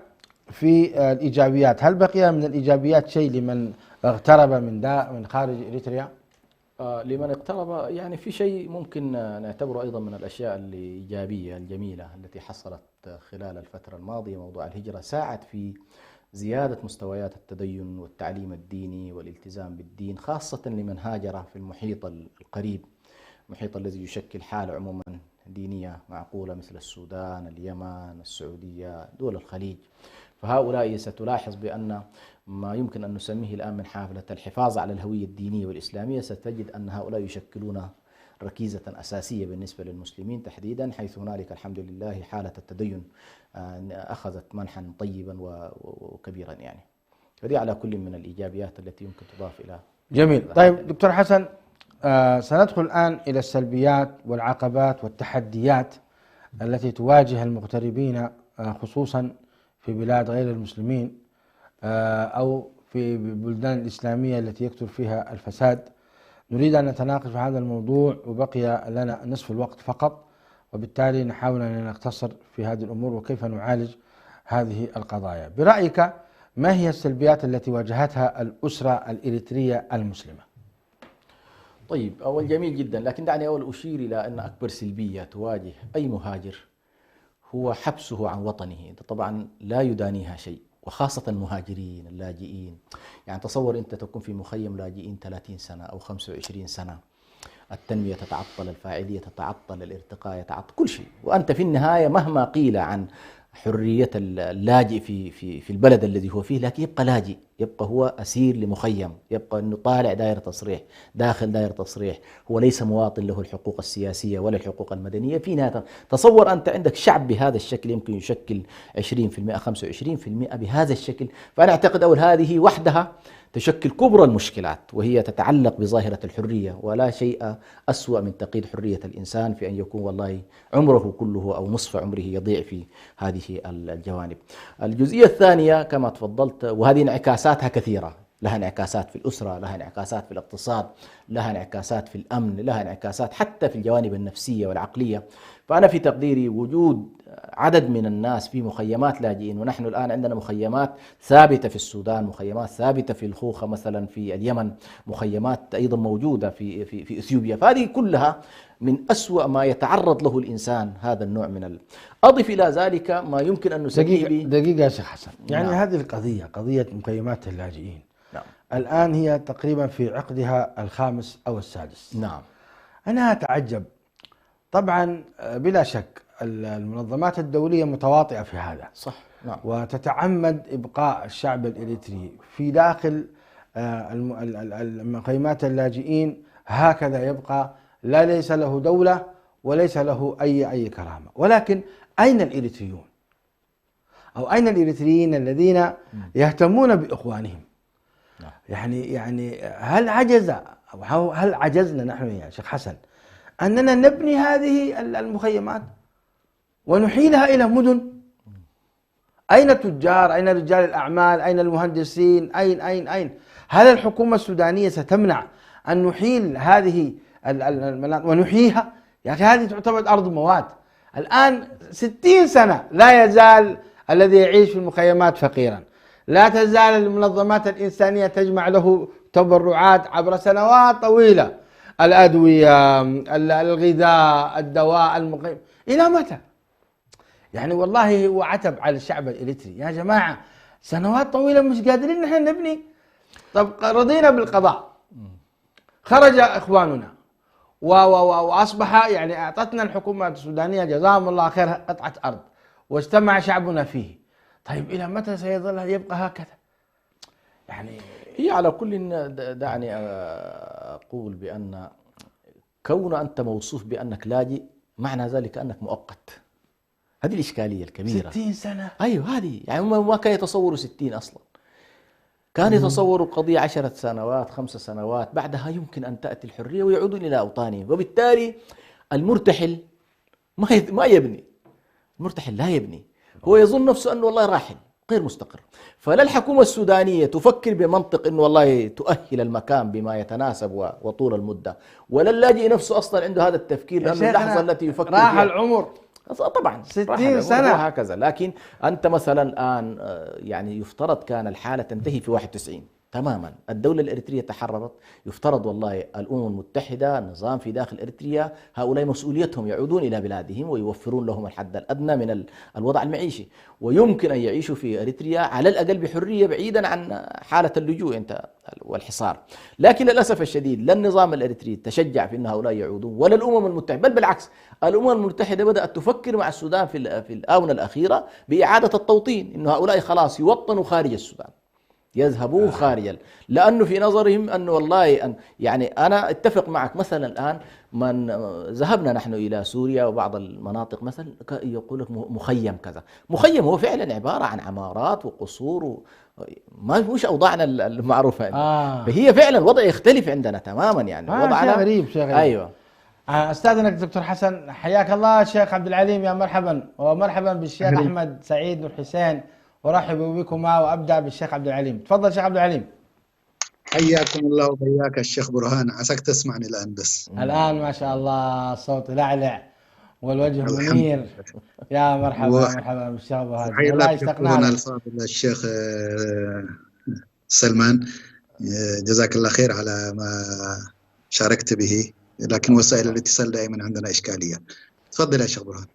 في الإيجابيات، هل بقي من الإيجابيات شيء لمن اغترب من خارج إريتريا؟ لمن اقترب يعني في شيء ممكن نعتبره أيضا من الأشياء الإيجابية الجميلة التي حصلت خلال الفترة الماضية. موضوع الهجرة ساعد في زيادة مستويات التدين والتعليم الديني والالتزام بالدين، خاصة لمن هاجر في المحيط القريب، المحيط الذي يشكل حالة عموما دينية معقولة مثل السودان، اليمن، السعودية، دول الخليج. فهؤلاء ستلاحظ بأن ما يمكن أن نسميه الآن من حافلة الحفاظ على الهوية الدينية والإسلامية، ستجد أن هؤلاء يشكلون ركيزة أساسية بالنسبة للمسلمين تحديدا، حيث هنالك الحمد لله حالة التدين أخذت منحا طيبا وكبيرا يعني. فدي على كل من الإيجابيات التي يمكن تضاف إلى. جميل. طيب دكتور حسن، سندخل الآن إلى السلبيات والعقبات والتحديات التي تواجه المغتربين خصوصا في بلاد غير المسلمين أو في البلدان الإسلامية التي يكثر فيها الفساد. نريد أن نتناقش في هذا الموضوع وبقي لنا نصف الوقت فقط، وبالتالي نحاول أن نقتصر في هذه الأمور وكيف نعالج هذه القضايا. برأيك ما هي السلبيات التي واجهتها الأسرة الإريترية المسلمة؟ طيب، أول جميل جدا، لكن دعني أول أشير إلى أن أكبر سلبية تواجه أي مهاجر هو حبسه عن وطنه. طبعا لا يدانيها شيء، وخاصة المهاجرين اللاجئين. يعني تصور أنت تكون في مخيم لاجئين 30 سنة أو 25 سنة، التنمية تتعطل، الفاعلية تتعطل، الارتقاء يتعطل، كل شيء، وأنت في النهاية مهما قيل عن حرية اللاجئ في البلد الذي هو فيه، لكن يبقى لاجئ، يبقى هو أسير لمخيم، يبقى أنه طالع دائرة تصريح، داخل دائرة تصريح، هو ليس مواطن له الحقوق السياسية ولا الحقوق المدنية. في نهاية تصور أنت عندك شعب بهذا الشكل يمكن يشكل 20% 25% بهذا الشكل. فأنا أعتقد أول هذه وحدها تشكل كبرى المشكلات، وهي تتعلق بظاهرة الحرية، ولا شيء أسوأ من تقييد حرية الإنسان في أن يكون والله عمره كله أو نصف عمره يضيع في هذه الجوانب. الجزئية الثانية كما تفضلت، وهذه انعكاساتها كثيرة، لها انعكاسات في الأسرة، لها انعكاسات في الاقتصاد، لها انعكاسات في الأمن، لها انعكاسات حتى في الجوانب النفسية والعقلية. فأنا في تقديري وجود عدد من الناس في مخيمات لاجئين، ونحن الآن عندنا مخيمات ثابتة في السودان، مخيمات ثابتة في الخوخة مثلا في اليمن، مخيمات أيضا موجودة في إثيوبيا، فهذه كلها من أسوأ ما يتعرض له الإنسان هذا النوع من أضف إلى ذلك ما يمكن أن نسميه دقيقة يا شيخ حسن، يعني نعم. هذه القضية، قضية مخيمات اللاجئين، نعم. الآن هي تقريبا في عقدها الخامس أو السادس. نعم. أنا أتعجب، طبعا بلا شك المنظمات الدولية متواطئة في هذا، صح. نعم. وتتعمد إبقاء الشعب الإريتري في داخل مخيمات اللاجئين هكذا يبقى، لا ليس له دولة وليس له أي كرامة. ولكن أين الإريتريون؟ أو أين الإريتريين الذين يهتمون بإخوانهم؟ يعني هل عجزنا نحن يا شيخ حسن أننا نبني هذه المخيمات ونحيلها إلى مدن؟ أين التجار؟ أين رجال الأعمال؟ أين المهندسين؟ أين؟ هل الحكومة السودانية ستمنع أن نحيل هذه المناطق ونحييها؟ يا أخي هذه تعتبر أرض موات. الآن 60 سنة لا يزال الذي يعيش في المخيمات فقيرا، لا تزال المنظمات الإنسانية تجمع له تبرعات عبر سنوات طويلة، الأدوية، الغذاء، الدواء، المخيم، إلى متى؟ يعني والله هو عتب على الشعب الإريتري يا جماعة، سنوات طويلة مش قادرين نحن نبني. طب رضينا بالقضاء، خرج إخواننا وأصبح يعني أعطتنا الحكومة السودانية جزاهم الله خير قطعة أرض، واجتمع شعبنا فيه. طيب إلى متى سيظل يبقى هكذا؟ يعني هي على كل، دعني أقول بأن كون أنت موصوف بأنك لاجئ معنى ذلك أنك مؤقت. هذه الإشكالية الكبيرة. 60 سنة. أيوه هذه، يعني ما كان يتصوروا 60 أصلا، كان يتصوروا قضية 10 سنوات 5 سنوات بعدها يمكن أن تأتي الحرية ويعودون إلى أوطانهم. وبالتالي المرتحل ما يبني، المرتحل لا يبني، هو يظن نفسه أنه والله راحل غير مستقر. فلا الحكومة السودانية تفكر بمنطق أنه والله تؤهل المكان بما يتناسب وطول المدة، ولا اللاجئ نفسه أصلا عنده هذا التفكير، لأنه اللحظة التي يفكر راح فيها العمر طبعا 60 سنة وهكذا. لكن أنت مثلا الآن يعني يفترض كان الحالة تنتهي في 91 تماما، الدولة الإريترية تحررت، يفترض والله الأمم المتحدة النظام في داخل إريتريا هؤلاء مسؤوليتهم يعودون إلى بلادهم ويوفرون لهم الحد الأدنى من الوضع المعيشي، ويمكن أن يعيشوا في إريتريا على الأقل بحرية بعيدا عن حالة اللجوء انت والحصار. لكن للأسف الشديد لا النظام الإريتري تشجع في أن هؤلاء يعودون ولا الأمم المتحدة، بل بالعكس الأمم المتحدة بدأت تفكر مع السودان في الآونة الأخيرة بإعادة التوطين، أن هؤلاء خلاص يوطنوا خارج السودان، يذهبون خارجا، لأنه في نظرهم أنه والله يعني أنا اتفق معك. مثلا الآن من ذهبنا نحن إلى سوريا وبعض المناطق مثلا يقول لك مخيم كذا، مخيم هو فعلا عبارة عن عمارات وقصور ما مش أوضاعنا المعروفة عندنا. فهي فعلا الوضع يختلف عندنا تماما، يعني وضعنا شيء غريب شيء غريب. أيوة. استاذنك دكتور حسن، حياك الله. الشيخ عبد العليم يا مرحبا، ومرحبا بالشيخ احمد سعيد نور حسين، ورحبوا بكما. وابدا بالشيخ عبد العليم، تفضل شيخ عبد العليم. حياكم الله وبياك الشيخ برهان، عساك تسمعني الان بس. الان ما شاء الله الصوت لعلع والوجه منير. يا مرحبا مرحبا بالشيخ برهان. والله اشتقنا الفاضل الشيخ سلمان، جزاك الله خير على ما شاركت به، لكن وسائل الاتصال دائما عندنا اشكاليه. تفضل يا شيخ برهان.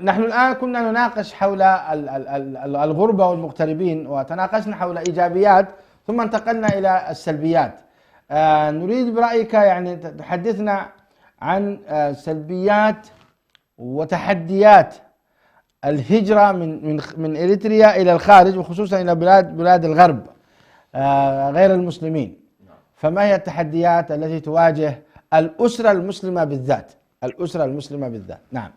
نحن الآن كنا نناقش حول الغربة والمغتربين، وتناقشنا حول إيجابيات ثم انتقلنا إلى السلبيات. نريد برأيك يعني تحدثنا عن سلبيات وتحديات الهجرة من إريتريا إلى الخارج، وخصوصا إلى بلاد الغرب غير المسلمين. فما هي التحديات التي تواجه الأسرة المسلمة بالذات؟ الأسرة المسلمة بالذات. نعم.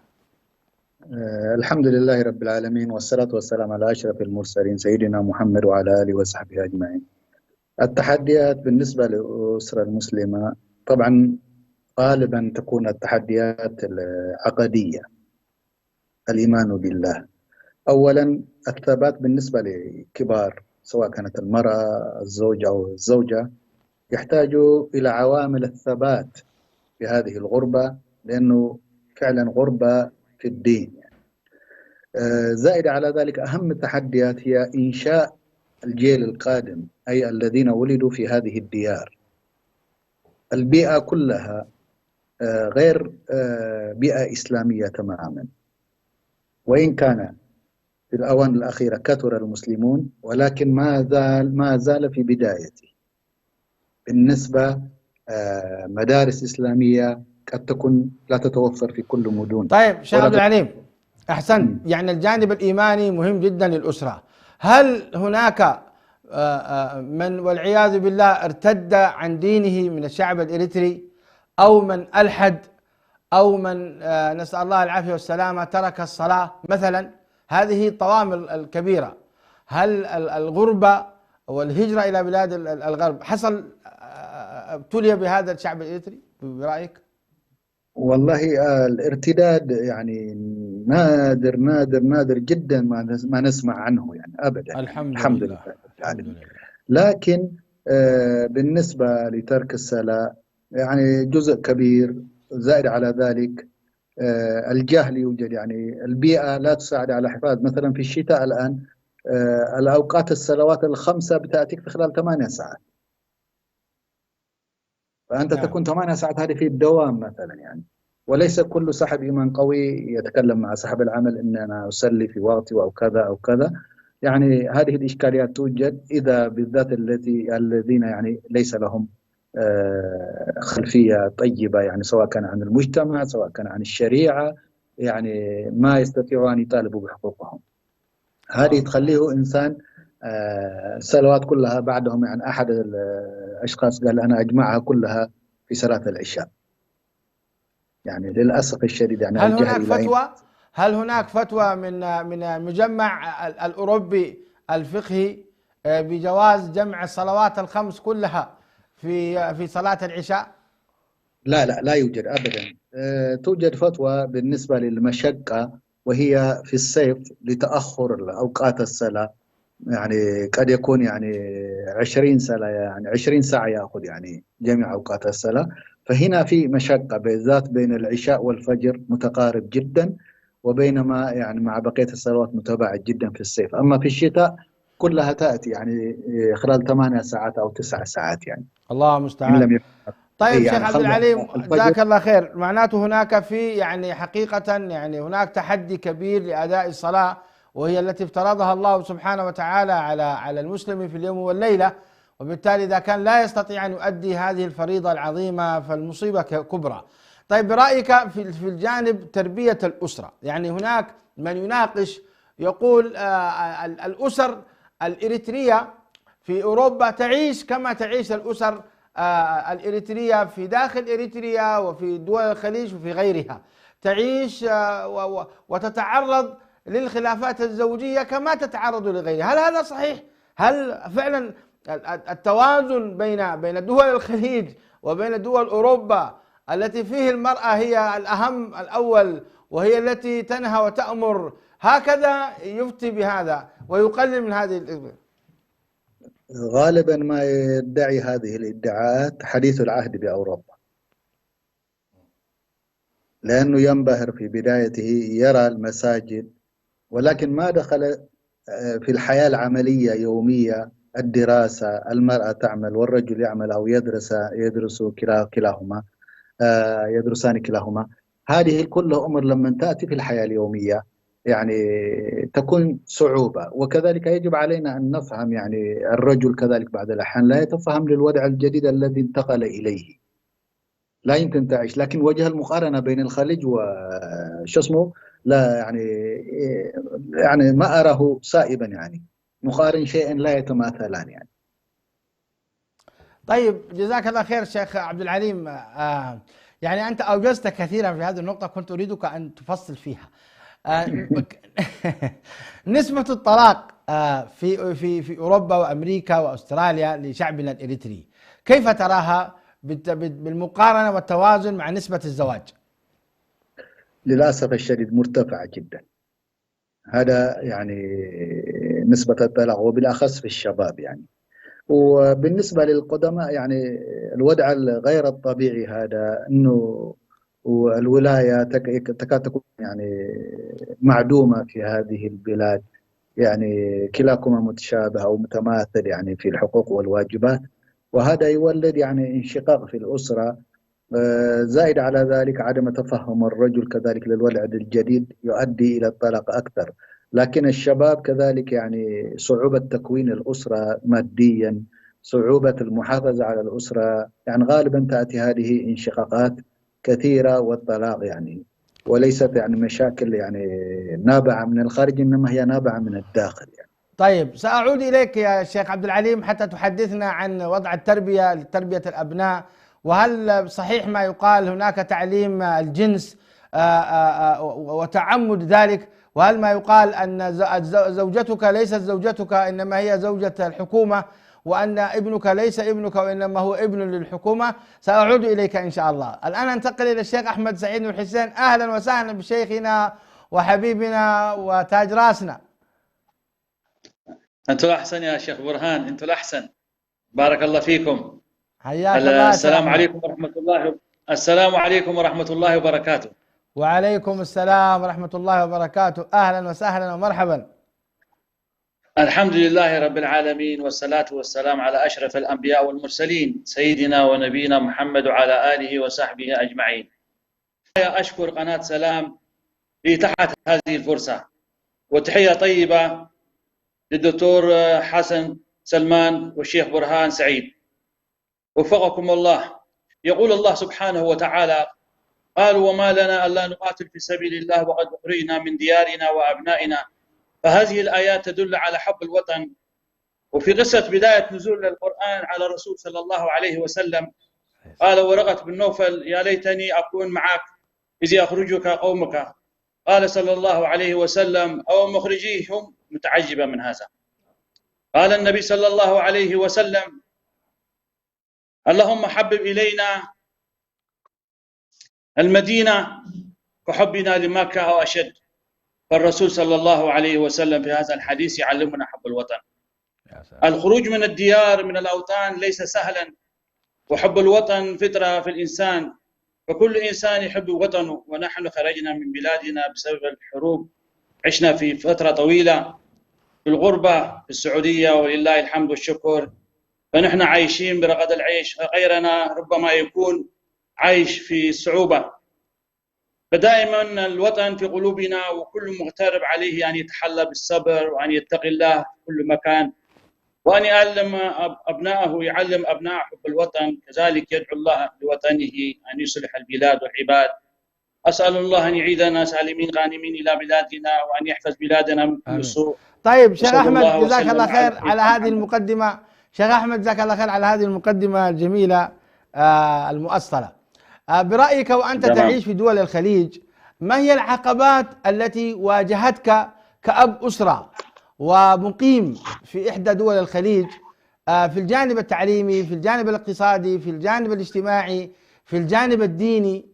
الحمد لله رب العالمين، والصلاة والسلام على أشرف المرسلين سيدنا محمد وعلى آله وصحبه أجمعين. التحديات بالنسبة للأسرة المسلمة طبعا غالبا تكون التحديات العقدية، الإيمان بالله أولا. الثبات بالنسبة لكبار سواء كانت المرأة الزوج أو الزوجة يحتاجوا إلى عوامل الثبات في هذه الغربة، لأنه فعلا غربة في الدين يعني. زائد على ذلك أهم التحديات هي إنشاء الجيل القادم، أي الذين ولدوا في هذه الديار. البيئة كلها غير بيئة إسلامية تماما، وإن كان في الآونة الأخيرة كثر المسلمون، ولكن ما زال في بدايته. بالنسبة مدارس إسلامية قد تكون لا تتوفر في كل مدن. طيب شيخ عبد العليم أحسن، يعني الجانب الإيماني مهم جدا للأسرة. هل هناك من والعياذ بالله ارتد عن دينه من الشعب الإريتري، أو من ألحد، أو من نسأل الله العافية والسلامة ترك الصلاة مثلا؟ هذه الطوامر الكبيرة. هل الغربة والهجرة إلى بلاد الغرب ابتلي بهذا الشعب الإريتري برأيك؟ والله الارتداد يعني نادر نادر نادر جدا ما نسمع عنه يعني أبدا. الحمد لله. لكن بالنسبة لترك الصلاة يعني جزء كبير. زائد على ذلك الجهل يوجد، يعني البيئة لا تساعد على حفاظ. مثلا في الشتاء الآن الأوقات الصلوات الخمسة بتأتيك في خلال 8 ساعات، فأنت تكون 8 ساعات هذه في الدوام مثلا يعني. وليس كل صاحب إيمان قوي يتكلم مع صاحب العمل إن أنا أصلي في وقتي أو كذا أو كذا. يعني هذه الإشكاليات توجد، إذا بالذات الذين يعني ليس لهم خلفية طيبة، يعني سواء كان عن المجتمع سواء كان عن الشريعة، يعني ما يستطيعوا أن يطالبوا بحقوقهم. هذه تخليه إنسان الصلوات كلها بعدهم. يعني أحد الأشخاص قال أنا أجمعها كلها في صلاة العشاء. يعني للأسف الشديد يعني هل هناك فتوى من المجمع الأوروبي الفقهي بجواز جمع الصلوات الخمس كلها في صلاة العشاء؟ لا يوجد أبدا. توجد فتوى بالنسبة للمشقة، وهي في الصيف لتأخر أوقات الصلاة. يعني قد يكون يعني 20 سنة، يعني 20 ساعة يأخذ يعني جميع أوقات الصلاة. فهنا في مشقة بالذات بين العشاء والفجر متقارب جدا، وبينما يعني مع بقية الصلوات متباعد جدا في الصيف. أما في الشتاء كلها تأتي يعني خلال 8 ساعات أو 9 ساعات يعني. الله إن المستعان. لم طيب يعني شيخ عبد العليم جزاك الله خير. معناته هناك في يعني حقيقة يعني هناك تحدي كبير لأداء الصلاة، وهي التي افترضها الله سبحانه وتعالى على المسلم في اليوم والليلة، وبالتالي إذا كان لا يستطيع أن يؤدي هذه الفريضة العظيمة فالمصيبة كبرى. طيب برأيك في الجانب تربية الأسرة، يعني هناك من يناقش يقول الأسر الإريترية في أوروبا تعيش كما تعيش الأسر الإريترية في داخل إريتريا وفي دول الخليج وفي غيرها، تعيش وتتعرض للخلافات الزوجية كما تتعرض لغيرها. هل هذا صحيح؟ هل فعلا التوازن بين دول الخليج وبين دول أوروبا التي فيه المرأة هي الأهم الأول وهي التي تنهى وتأمر هكذا يفتي بهذا ويقلل من هذه؟ غالبا ما يدعي هذه الادعاءات حديث العهد بأوروبا، لأنه ينبهر في بدايته يرى المساجد، ولكن ما دخل في الحياة العملية يومية. الدراسة، المرأة تعمل والرجل يعمل أو يدرسان كلاهما. هذه كلها أمور لما تأتي في الحياة اليومية يعني تكون صعوبة. وكذلك يجب علينا أن نفهم يعني الرجل كذلك بعض الأحيان لا يتفهم للوضع الجديد الذي انتقل إليه، لا يمكن تعيش. لكن وجه المقارنة بين الخليج وشو اسمه لا يعني ما أراه سائبا، يعني نقارن شيئا لا يتماثلان يعني. طيب جزاك الله خير شيخ عبد العليم. يعني أنت أوجزت كثيرا في هذه النقطة، كنت أريدك أن تفصل فيها. نسبة الطلاق في أوروبا وأمريكا وأستراليا لشعبنا الإريتري كيف تراها بالمقارنة والتوازن مع نسبة الزواج؟ للأسف الشديد مرتفعة جدا. هذا يعني نسبة الطلاق وبالأخص في الشباب يعني. وبالنسبة للقدماء يعني الوضع الغير الطبيعي هذا أنه والولاية تكاد تكون يعني معدومة في هذه البلاد. يعني كلاكما متشابه أو متماثل يعني في الحقوق والواجبات، وهذا يولد يعني انشقاق في الأسرة. زائد على ذلك عدم تفهم الرجل كذلك للوضع الجديد يؤدي إلى الطلاق أكثر. لكن الشباب كذلك يعني صعوبة تكوين الأسرة ماديا، صعوبة المحافظة على الأسرة، يعني غالبا تأتي هذه انشقاقات كثيرة والطلاق يعني، وليست يعني مشاكل يعني نابعة من الخارج، إنما هي نابعة من الداخل يعني. طيب سأعود إليك يا شيخ عبد العليم حتى تحدثنا عن وضع التربية لتربية الأبناء، وهل صحيح ما يقال هناك تعليم الجنس وتعمد ذلك، وهل ما يقال أن زوجتك ليست زوجتك إنما هي زوجة الحكومة، وأن ابنك ليس ابنك وإنما هو ابن للحكومة؟ سأعود إليك إن شاء الله. الآن ننتقل إلى الشيخ أحمد سعيد بن حسين. أهلا وسهلا بشيخنا وحبيبنا وتاج راسنا. أنتم الأحسن يا شيخ برهان، أنتم الأحسن، بارك الله فيكم. حياك الله. السلام عليكم ورحمة الله. السلام عليكم ورحمة الله وبركاته. وعليكم السلام ورحمة الله وبركاته. أهلا وسهلا ومرحبا. الحمد لله رب العالمين، والصلاة والسلام على أشرف الأنبياء والمرسلين سيدنا ونبينا محمد وعلى آله وصحبه أجمعين. أشكر قناة سلام لإتاحة هذه الفرصة، وتحية طيبة للدكتور حسن سلمان والشيخ برهان سعيد، وفقكم الله. يقول الله سبحانه وتعالى: قالوا وما لنا ألا نقاتل في سبيل الله وقد أخرجنا من ديارنا وأبنائنا. فهذه الآيات تدل على حب الوطن. وفي قصة بداية نزول القرآن على الرسول صلى الله عليه وسلم قال ورقة بن نوفل يا ليتني أكون معك إذ يخرجك قومك. قال صلى الله عليه وسلم أو مخرجيهم متعجبا من هذا. قال النبي صلى الله عليه وسلم اللهم حبب إلينا المدينة كحبنا لمكة أو أشد. فالرسول صلى الله عليه وسلم في هذا الحديث يعلمنا حب الوطن. الخروج من الديار من الأوطان ليس سهلا، وحب الوطن فطرة في الإنسان، فكل إنسان يحب وطنه. ونحن خرجنا من بلادنا بسبب الحروب، عشنا في فترة طويلة في الغربة في السعودية ولله الحمد والشكر، فنحن عايشين برغد العيش، غيرنا ربما يكون عايش في صعوبة. فدائما الوطن في قلوبنا، وكل مغترب عليه أن يتحلى بالصبر وأن يتقي الله في كل مكان، وأن يعلم أبنائه، يعلم أبناء حب الوطن، كذلك يدعو الله لوطنه أن يصلح البلاد والعباد. أسأل الله أن يعيدنا سالمين غانمين إلى بلادنا، وأن يحفظ بلادنا من كل سوء. طيب شيخ أحمد جزاك الله خير على هذه المقدمة. شيخ أحمد جزاك الله خير على هذه المقدمة الجميلة المؤصلة. برأيك وأنت تعيش في دول الخليج، ما هي العقبات التي واجهتك كأب أسرة ومقيم في إحدى دول الخليج في الجانب التعليمي، في الجانب الاقتصادي، في الجانب الاجتماعي، في الجانب الديني؟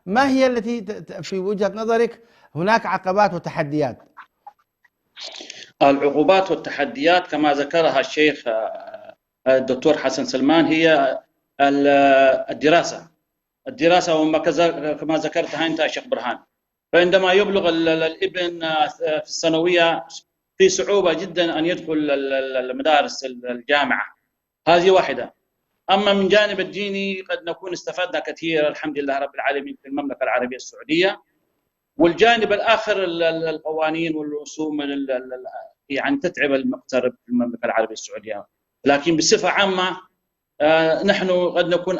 ما هي التي في وجهة نظرك هناك عقبات وتحديات؟ العقوبات والتحديات كما ذكرها الشيخ الدكتور حسن سلمان هي الدراسة وكما ذكرتها أنت يا شيخ برهان. فعندما يبلغ الابن في الثانوية في صعوبة جدا أن يدخل المدارس الجامعة، هذه واحدة. أما من جانب الديني قد نكون استفدنا كثير الحمد لله رب العالمين في المملكة العربية السعودية. والجانب الآخر القوانين والرسوم يعني تتعب المغترب في المملكة العربية السعودية، لكن بصفة عامة نحن قد نكون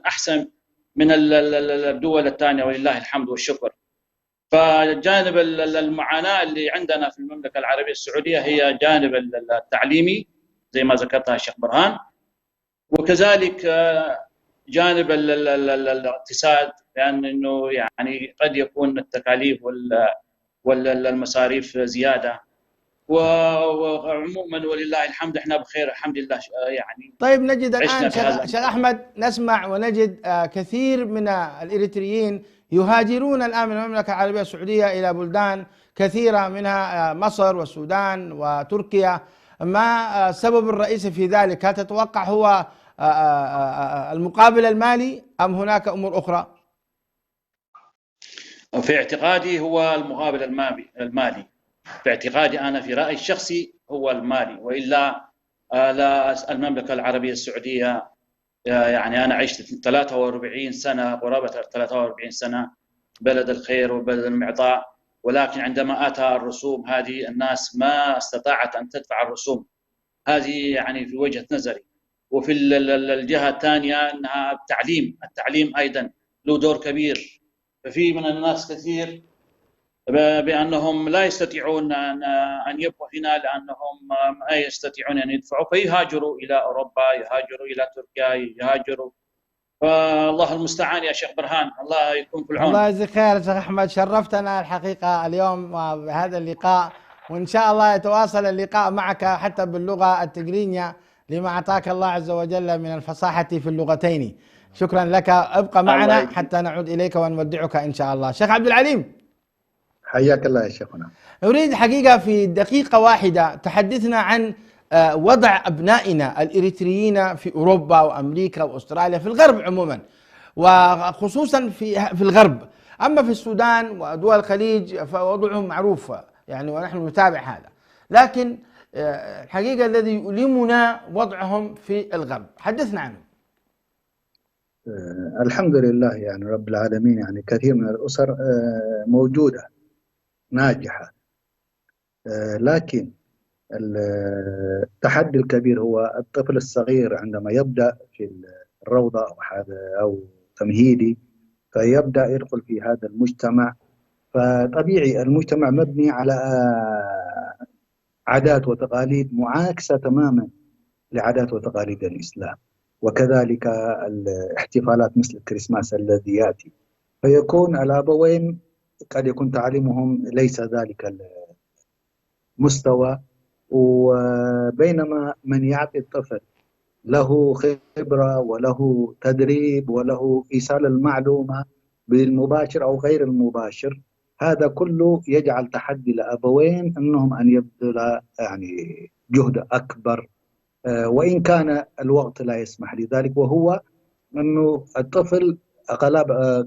أحسن من الدول الثانية ولله الحمد والشكر. فجانب المعاناة اللي عندنا في المملكة العربية السعودية هي جانب التعليمي زي ما ذكرتها الشيخ برهان، وكذلك جانب الاقتصاد، لأن إنه يعني قد يكون التكاليف والمصاريف زيادة، وعموما ولله الحمد احنا بخير الحمد لله يعني. طيب نجد الآن شيخ أحمد، نسمع ونجد كثير من الإريتريين يهاجرون الآن من المملكة العربية السعودية إلى بلدان كثيرة منها مصر والسودان وتركيا. ما السبب الرئيسي في ذلك؟ هل تتوقع هو المقابل المالي أم هناك أمور أخرى؟ في اعتقادي هو المقابل المالي. في اعتقادي أنا في رأيي الشخصي هو المالي، وإلا لا. المملكة العربية السعودية يعني أنا عشت 43 سنة، قرابة 43 سنة، بلد الخير وبلد المعطاء، ولكن عندما أتى الرسوم هذه الناس ما استطاعت أن تدفع الرسوم هذه، يعني في وجهة نظري. وفي الجهة الثانية أنها التعليم أيضا له دور كبير. ففي من الناس كثير بأنهم لا يستطيعون أن يبقوا هنا لأنهم ما يستطيعون أن يدفعوا، فيهاجروا إلى أوروبا، يهاجروا إلى تركيا، يهاجروا. فالله المستعان يا شيخ برهان، الله يكون في العون. الله يجزيك خير شيخ أحمد، شرفتنا الحقيقة اليوم بهذا اللقاء، وإن شاء الله يتواصل اللقاء معك حتى باللغة التجرينية لما أعطاك الله عز وجل من الفصاحة في اللغتين. شكرا لك، ابقى معنا حتى نعود إليك ونودعك إن شاء الله. شيخ عبد العليم، حياك الله يا شيخنا. أريد حقيقة في دقيقة واحدة تحدثنا عن وضع أبنائنا الإريتريين في أوروبا وأمريكا وأستراليا، في الغرب عموما وخصوصا في الغرب. أما في السودان ودول الخليج فوضعهم معروف يعني، ونحن نتابع هذا، لكن الحقيقة الذي يؤلمنا وضعهم في الغرب. حدثنا عنه. الحمد لله يعني رب العالمين، يعني كثير من الأسر موجودة ناجحة، لكن التحدي الكبير هو الطفل الصغير عندما يبدأ في الروضة أو تمهيدي فيبدأ يدخل في هذا المجتمع. فطبيعي المجتمع مبني على عادات وتقاليد معاكسة تماما لعادات وتقاليد الإسلام، وكذلك الاحتفالات مثل الكريسماس الذي يأتي، فيكون الأبوين قد يكون تعليمهم ليس ذلك المستوى. وبينما من يعطي الطفل له خبرة وله تدريب وله إيصال المعلومة بالمباشر أو غير المباشر، هذا كله يجعل تحدي لأبوين أنهم أن يبذل يعني جهد أكبر، وإن كان الوقت لا يسمح لذلك، وهو أنه الطفل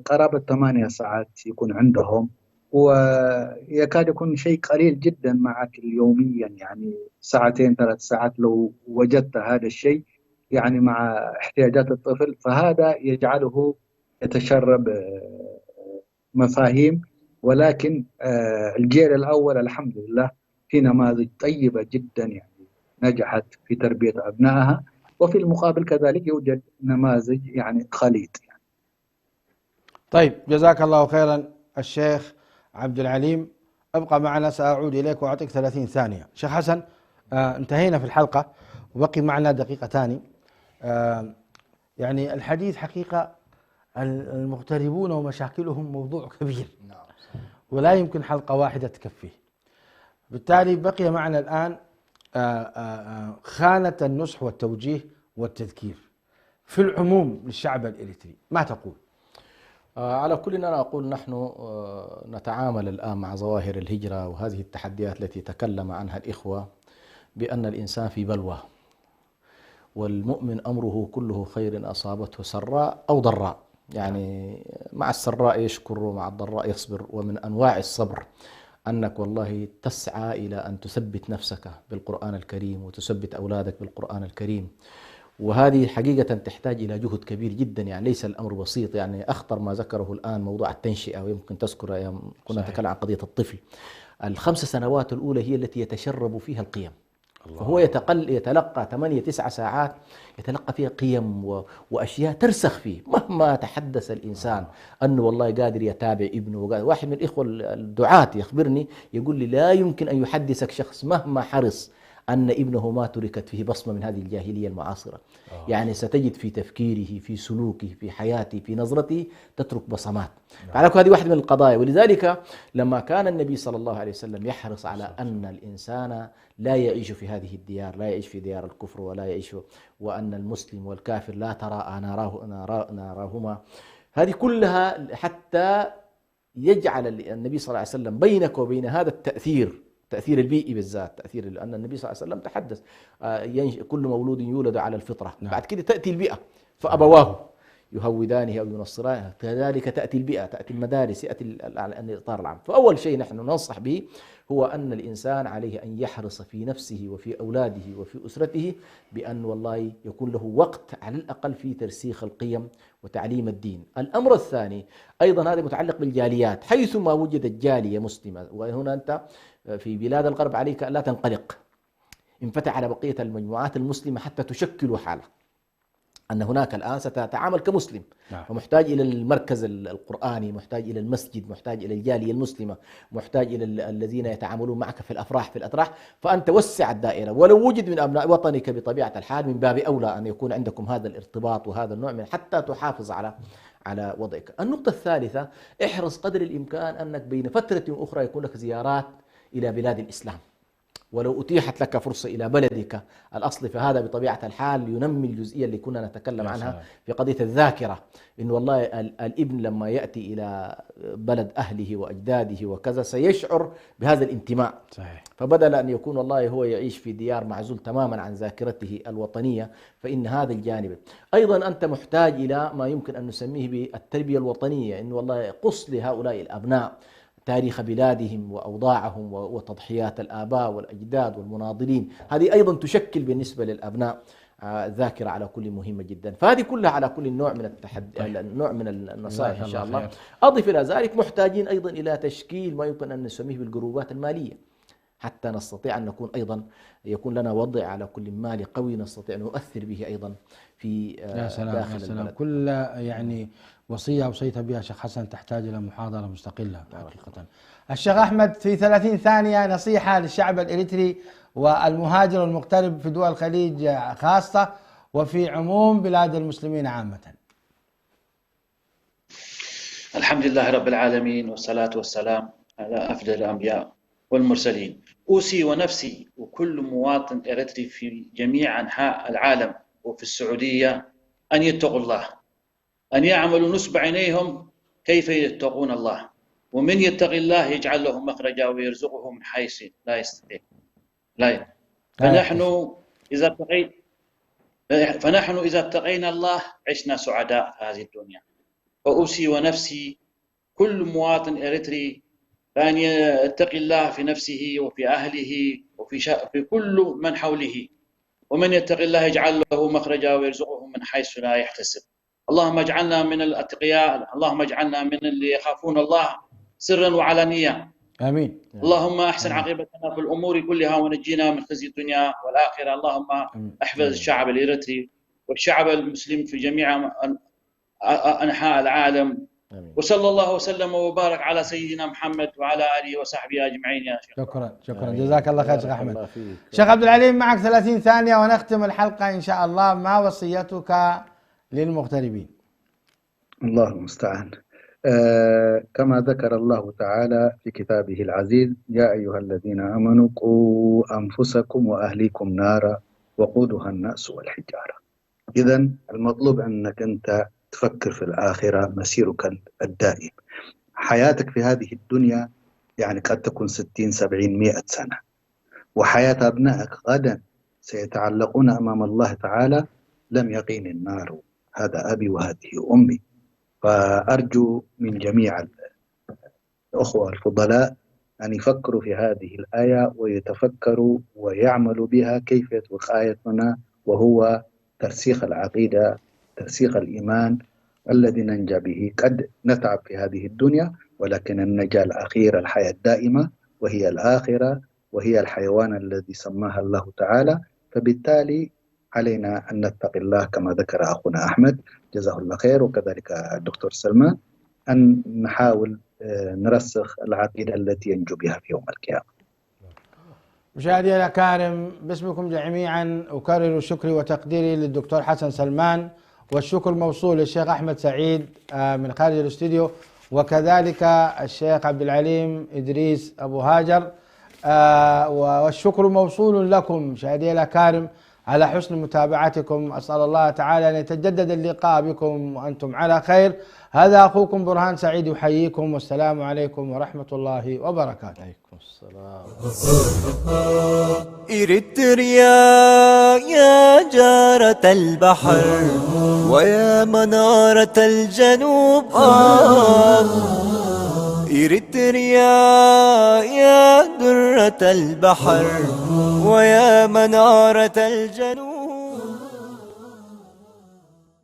قرابة 8 ساعات يكون عندهم، ويكاد يكون شيء قليل جدا معك يوميا، يعني 2 3 ساعات لو وجدت هذا الشيء يعني مع احتياجات الطفل، فهذا يجعله يتشرب مفاهيم. ولكن الجيل الأول الحمد لله في نماذج طيبة جدا يعني نجحت في تربية أبنائها، وفي المقابل كذلك يوجد نماذج يعني خليط يعني. طيب، جزاك الله خيرا الشيخ عبد العليم، ابقى معنا، سأعود إليك وأعطيك 30 ثانية. شيخ حسن، انتهينا في الحلقة وبقي معنا دقيقتان. يعني الحديث حقيقة المغتربون ومشاكلهم موضوع كبير ولا يمكن حلقة واحدة تكفيه، بالتالي بقي معنا الآن خانة النصح والتوجيه والتذكير في العموم للشعب الإريتري، ما تقول؟ على كل أنا أقول نحن نتعامل الآن مع ظواهر الهجرة وهذه التحديات التي تكلم عنها الإخوة بأن الإنسان في بلوى، والمؤمن أمره كله خير أصابته سراء أو ضراء، يعني مع السراء يشكر ومع الضراء يصبر. ومن أنواع الصبر أنك والله تسعى إلى أن تثبت نفسك بالقرآن الكريم وتثبت أولادك بالقرآن الكريم، وهذه حقيقة تحتاج إلى جهد كبير جدا، يعني ليس الأمر بسيط. يعني أخطر ما ذكره الآن موضوع التنشئة، ويمكن تذكر أيام كنا نتكلم عن قضية الطفل، 5 سنوات الأولى هي التي يتشرب فيها القيم، فهو يتلقى 8 9 ساعات يتلقى فيها قيم وأشياء ترسخ فيه، مهما تحدث الإنسان أنه والله قادر يتابع ابنه. واحد من الإخوة الدعاة يخبرني يقول لي لا يمكن أن يحدثك شخص مهما حرص أن ابنه ما تركت فيه بصمة من هذه الجاهلية المعاصرة. يعني ستجد في تفكيره، في سلوكه، في حياته، في نظرته تترك بصمات. فعلى هذه واحدة من القضايا. ولذلك لما كان النبي صلى الله عليه وسلم يحرص على أن الإنسان لا يعيش في هذه الديار، لا يعيش في ديار الكفر ولا يعيش، وأن المسلم والكافر لا تراءى ناراهما، هذه كلها حتى يجعل النبي صلى الله عليه وسلم بينك وبين هذا التأثير البيئي بالذات، تأثير، لأن النبي صلى الله عليه وسلم تحدث كل مولود يولد على الفطرة. بعد كده تأتي البيئة فأبواه يهودانه أو ينصرانه، كذلك تأتي البيئة، تأتي المدارس، يأتي الإطار العام. فأول شيء نحن ننصح به هو أن الإنسان عليه أن يحرص في نفسه وفي أولاده وفي أسرته بأن والله يكون له وقت على الأقل في ترسيخ القيم وتعليم الدين. الأمر الثاني أيضا هذا متعلق بالجاليات، حيثما وجدت جالية مسلمة، وهنا أنت في بلاد الغرب عليك أن لا تنقلق، انفتح على بقية المجموعات المسلمة حتى تشكلوا حالة، أن هناك الآن ستتعامل كمسلم، ومحتاج إلى المركز القرآني، محتاج إلى المسجد، محتاج إلى الجالية المسلمة، محتاج إلى الذين يتعاملون معك في الأفراح في الأتراح، فأنت وسع الدائرة. ولو وجد من أبناء وطنك بطبيعة الحال من باب أولى أن يكون عندكم هذا الارتباط وهذا النوع من حتى تحافظ على وضعك. النقطة الثالثة، احرص قدر الإمكان أنك بين فترة وأخرى يكون لك زيارات إلى بلاد الإسلام، ولو أتيحت لك فرصة إلى بلدك الأصل، فهذا بطبيعة الحال ينمي الجزئية اللي كنا نتكلم عنها في قضية الذاكرة، إن والله الابن لما يأتي إلى بلد أهله وأجداده وكذا سيشعر بهذا الانتماء. صحيح. فبدل أن يكون والله هو يعيش في ديار معزول تماما عن ذاكرته الوطنية، فإن هذا الجانب. أيضا أنت محتاج إلى ما يمكن أن نسميه بالتربية الوطنية، إن والله قص لهؤلاء الأبناء تاريخ بلادهم وأوضاعهم وتضحيات الآباء والأجداد والمناضلين، هذه أيضا تشكل بالنسبة للأبناء ذاكرة على كل مهمة جدا. فهذه كلها على كل نوع من نوع من النصائح إن شاء الله. أضف إلى ذلك محتاجين أيضا إلى تشكيل ما يمكن أن نسميه بالجروبات المالية، حتى نستطيع أن نكون أيضا يكون لنا وضع على كل مال قوي نستطيع أن نؤثر به أيضا في يا سلام داخل يا سلام. البلد. كل يعني وصية أوصيت بها شيخ حسن تحتاج إلى محاضرة مستقلة حقيقة. الشيخ أحمد في 30 ثانية نصيحة للشعب الإريتري والمهاجر والمغترب في دول الخليج خاصة وفي عموم بلاد المسلمين عامة. الحمد لله رب العالمين والصلاة والسلام على أفضل الأنبياء والمرسلين. أوصي ونفسي وكل مواطن إريتري في جميع أنحاء العالم وفي السعودية أن يتقوا الله، أن يعملوا نصب عينيهم كيف يتقون الله، ومن يتقي الله يجعل له مخرجا ويرزقه من حيث لا يستطيع. فنحن إذا اتقينا الله عشنا سعداء في هذه الدنيا. فأوصي ونفسي كل مواطن إريتري أن يتقي الله في نفسه وفي أهله وفي كل من حوله، ومن يتقي الله يجعل له مخرجا ويرزقه من حيث لا يحتسب. اللهم اجعلنا من الأتقياء، اللهم اجعلنا من اللي يخافون الله سرا وعلانية. آمين. اللهم أحسن عاقبتنا في الأمور كلها ونجينا من خزي الدنيا والآخرة. اللهم احفظ الشعب الإريتري والشعب المسلم في جميع أنحاء العالم. وصلى الله وسلم وبارك على سيدنا محمد وعلى آله وصحبه أجمعين. يا شيخ شكرا جزاك الله خير شيخ أحمد. شيخ عبد العليم معك 30 ثانية ونختم الحلقة إن شاء الله. ما وصيتك للمغتربين؟ الله المستعان. كما ذكر الله تعالى في كتابه العزيز: يا أيها الذين آمنوا قوا أنفسكم وأهليكم نارا وقودها الناس والحجارة. إذن المطلوب أنك أنت تفكر في الآخرة، مسيرك الدائم. حياتك في هذه الدنيا يعني قد تكون 60 70 100 سنة، وحياة أبنائك غدا سيتعلقون أمام الله تعالى. لم يقيني النار، هذا أبي وهذه أمي. فأرجو من جميع الأخوة الفضلاء أن يفكروا في هذه الآية ويتفكروا ويعملوا بها كيف وقايتنا، وهو ترسيخ العقيدة، ترسيخ الإيمان الذي ننجى به. قد نتعب في هذه الدنيا، ولكن النجاة الأخيرة الحياة الدائمة، وهي الآخرة، وهي الحيوان الذي سماها الله تعالى. فبالتالي علينا أن نتقي الله كما ذكر أخونا أحمد جزاه الله خير، وكذلك الدكتور سلمان، أن نحاول نرسخ العقيدة التي ينجو بها في يوم القيامة. مشاهدي الأكارم، باسمكم جميعا أكرر شكري وتقديري للدكتور حسن سلمان، والشكر موصول للشيخ أحمد سعيد من خارج الاستوديو، وكذلك الشيخ عبد العليم إدريس أبو هاجر. والشكر موصول لكم مشاهدي الأكارم على حسن متابعتكم. أسأل الله تعالى أن يتجدد اللقاء بكم وأنتم على خير. هذا أخوكم برهان سعيد يحييكم، والسلام عليكم ورحمة الله وبركاته. عليكم السلام. إريتريا يا جارة البحر ويا منارة الجنوب، إريتريا يا درة البحر ويا منارة الجنوب.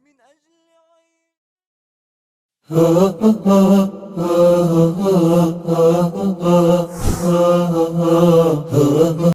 من أجل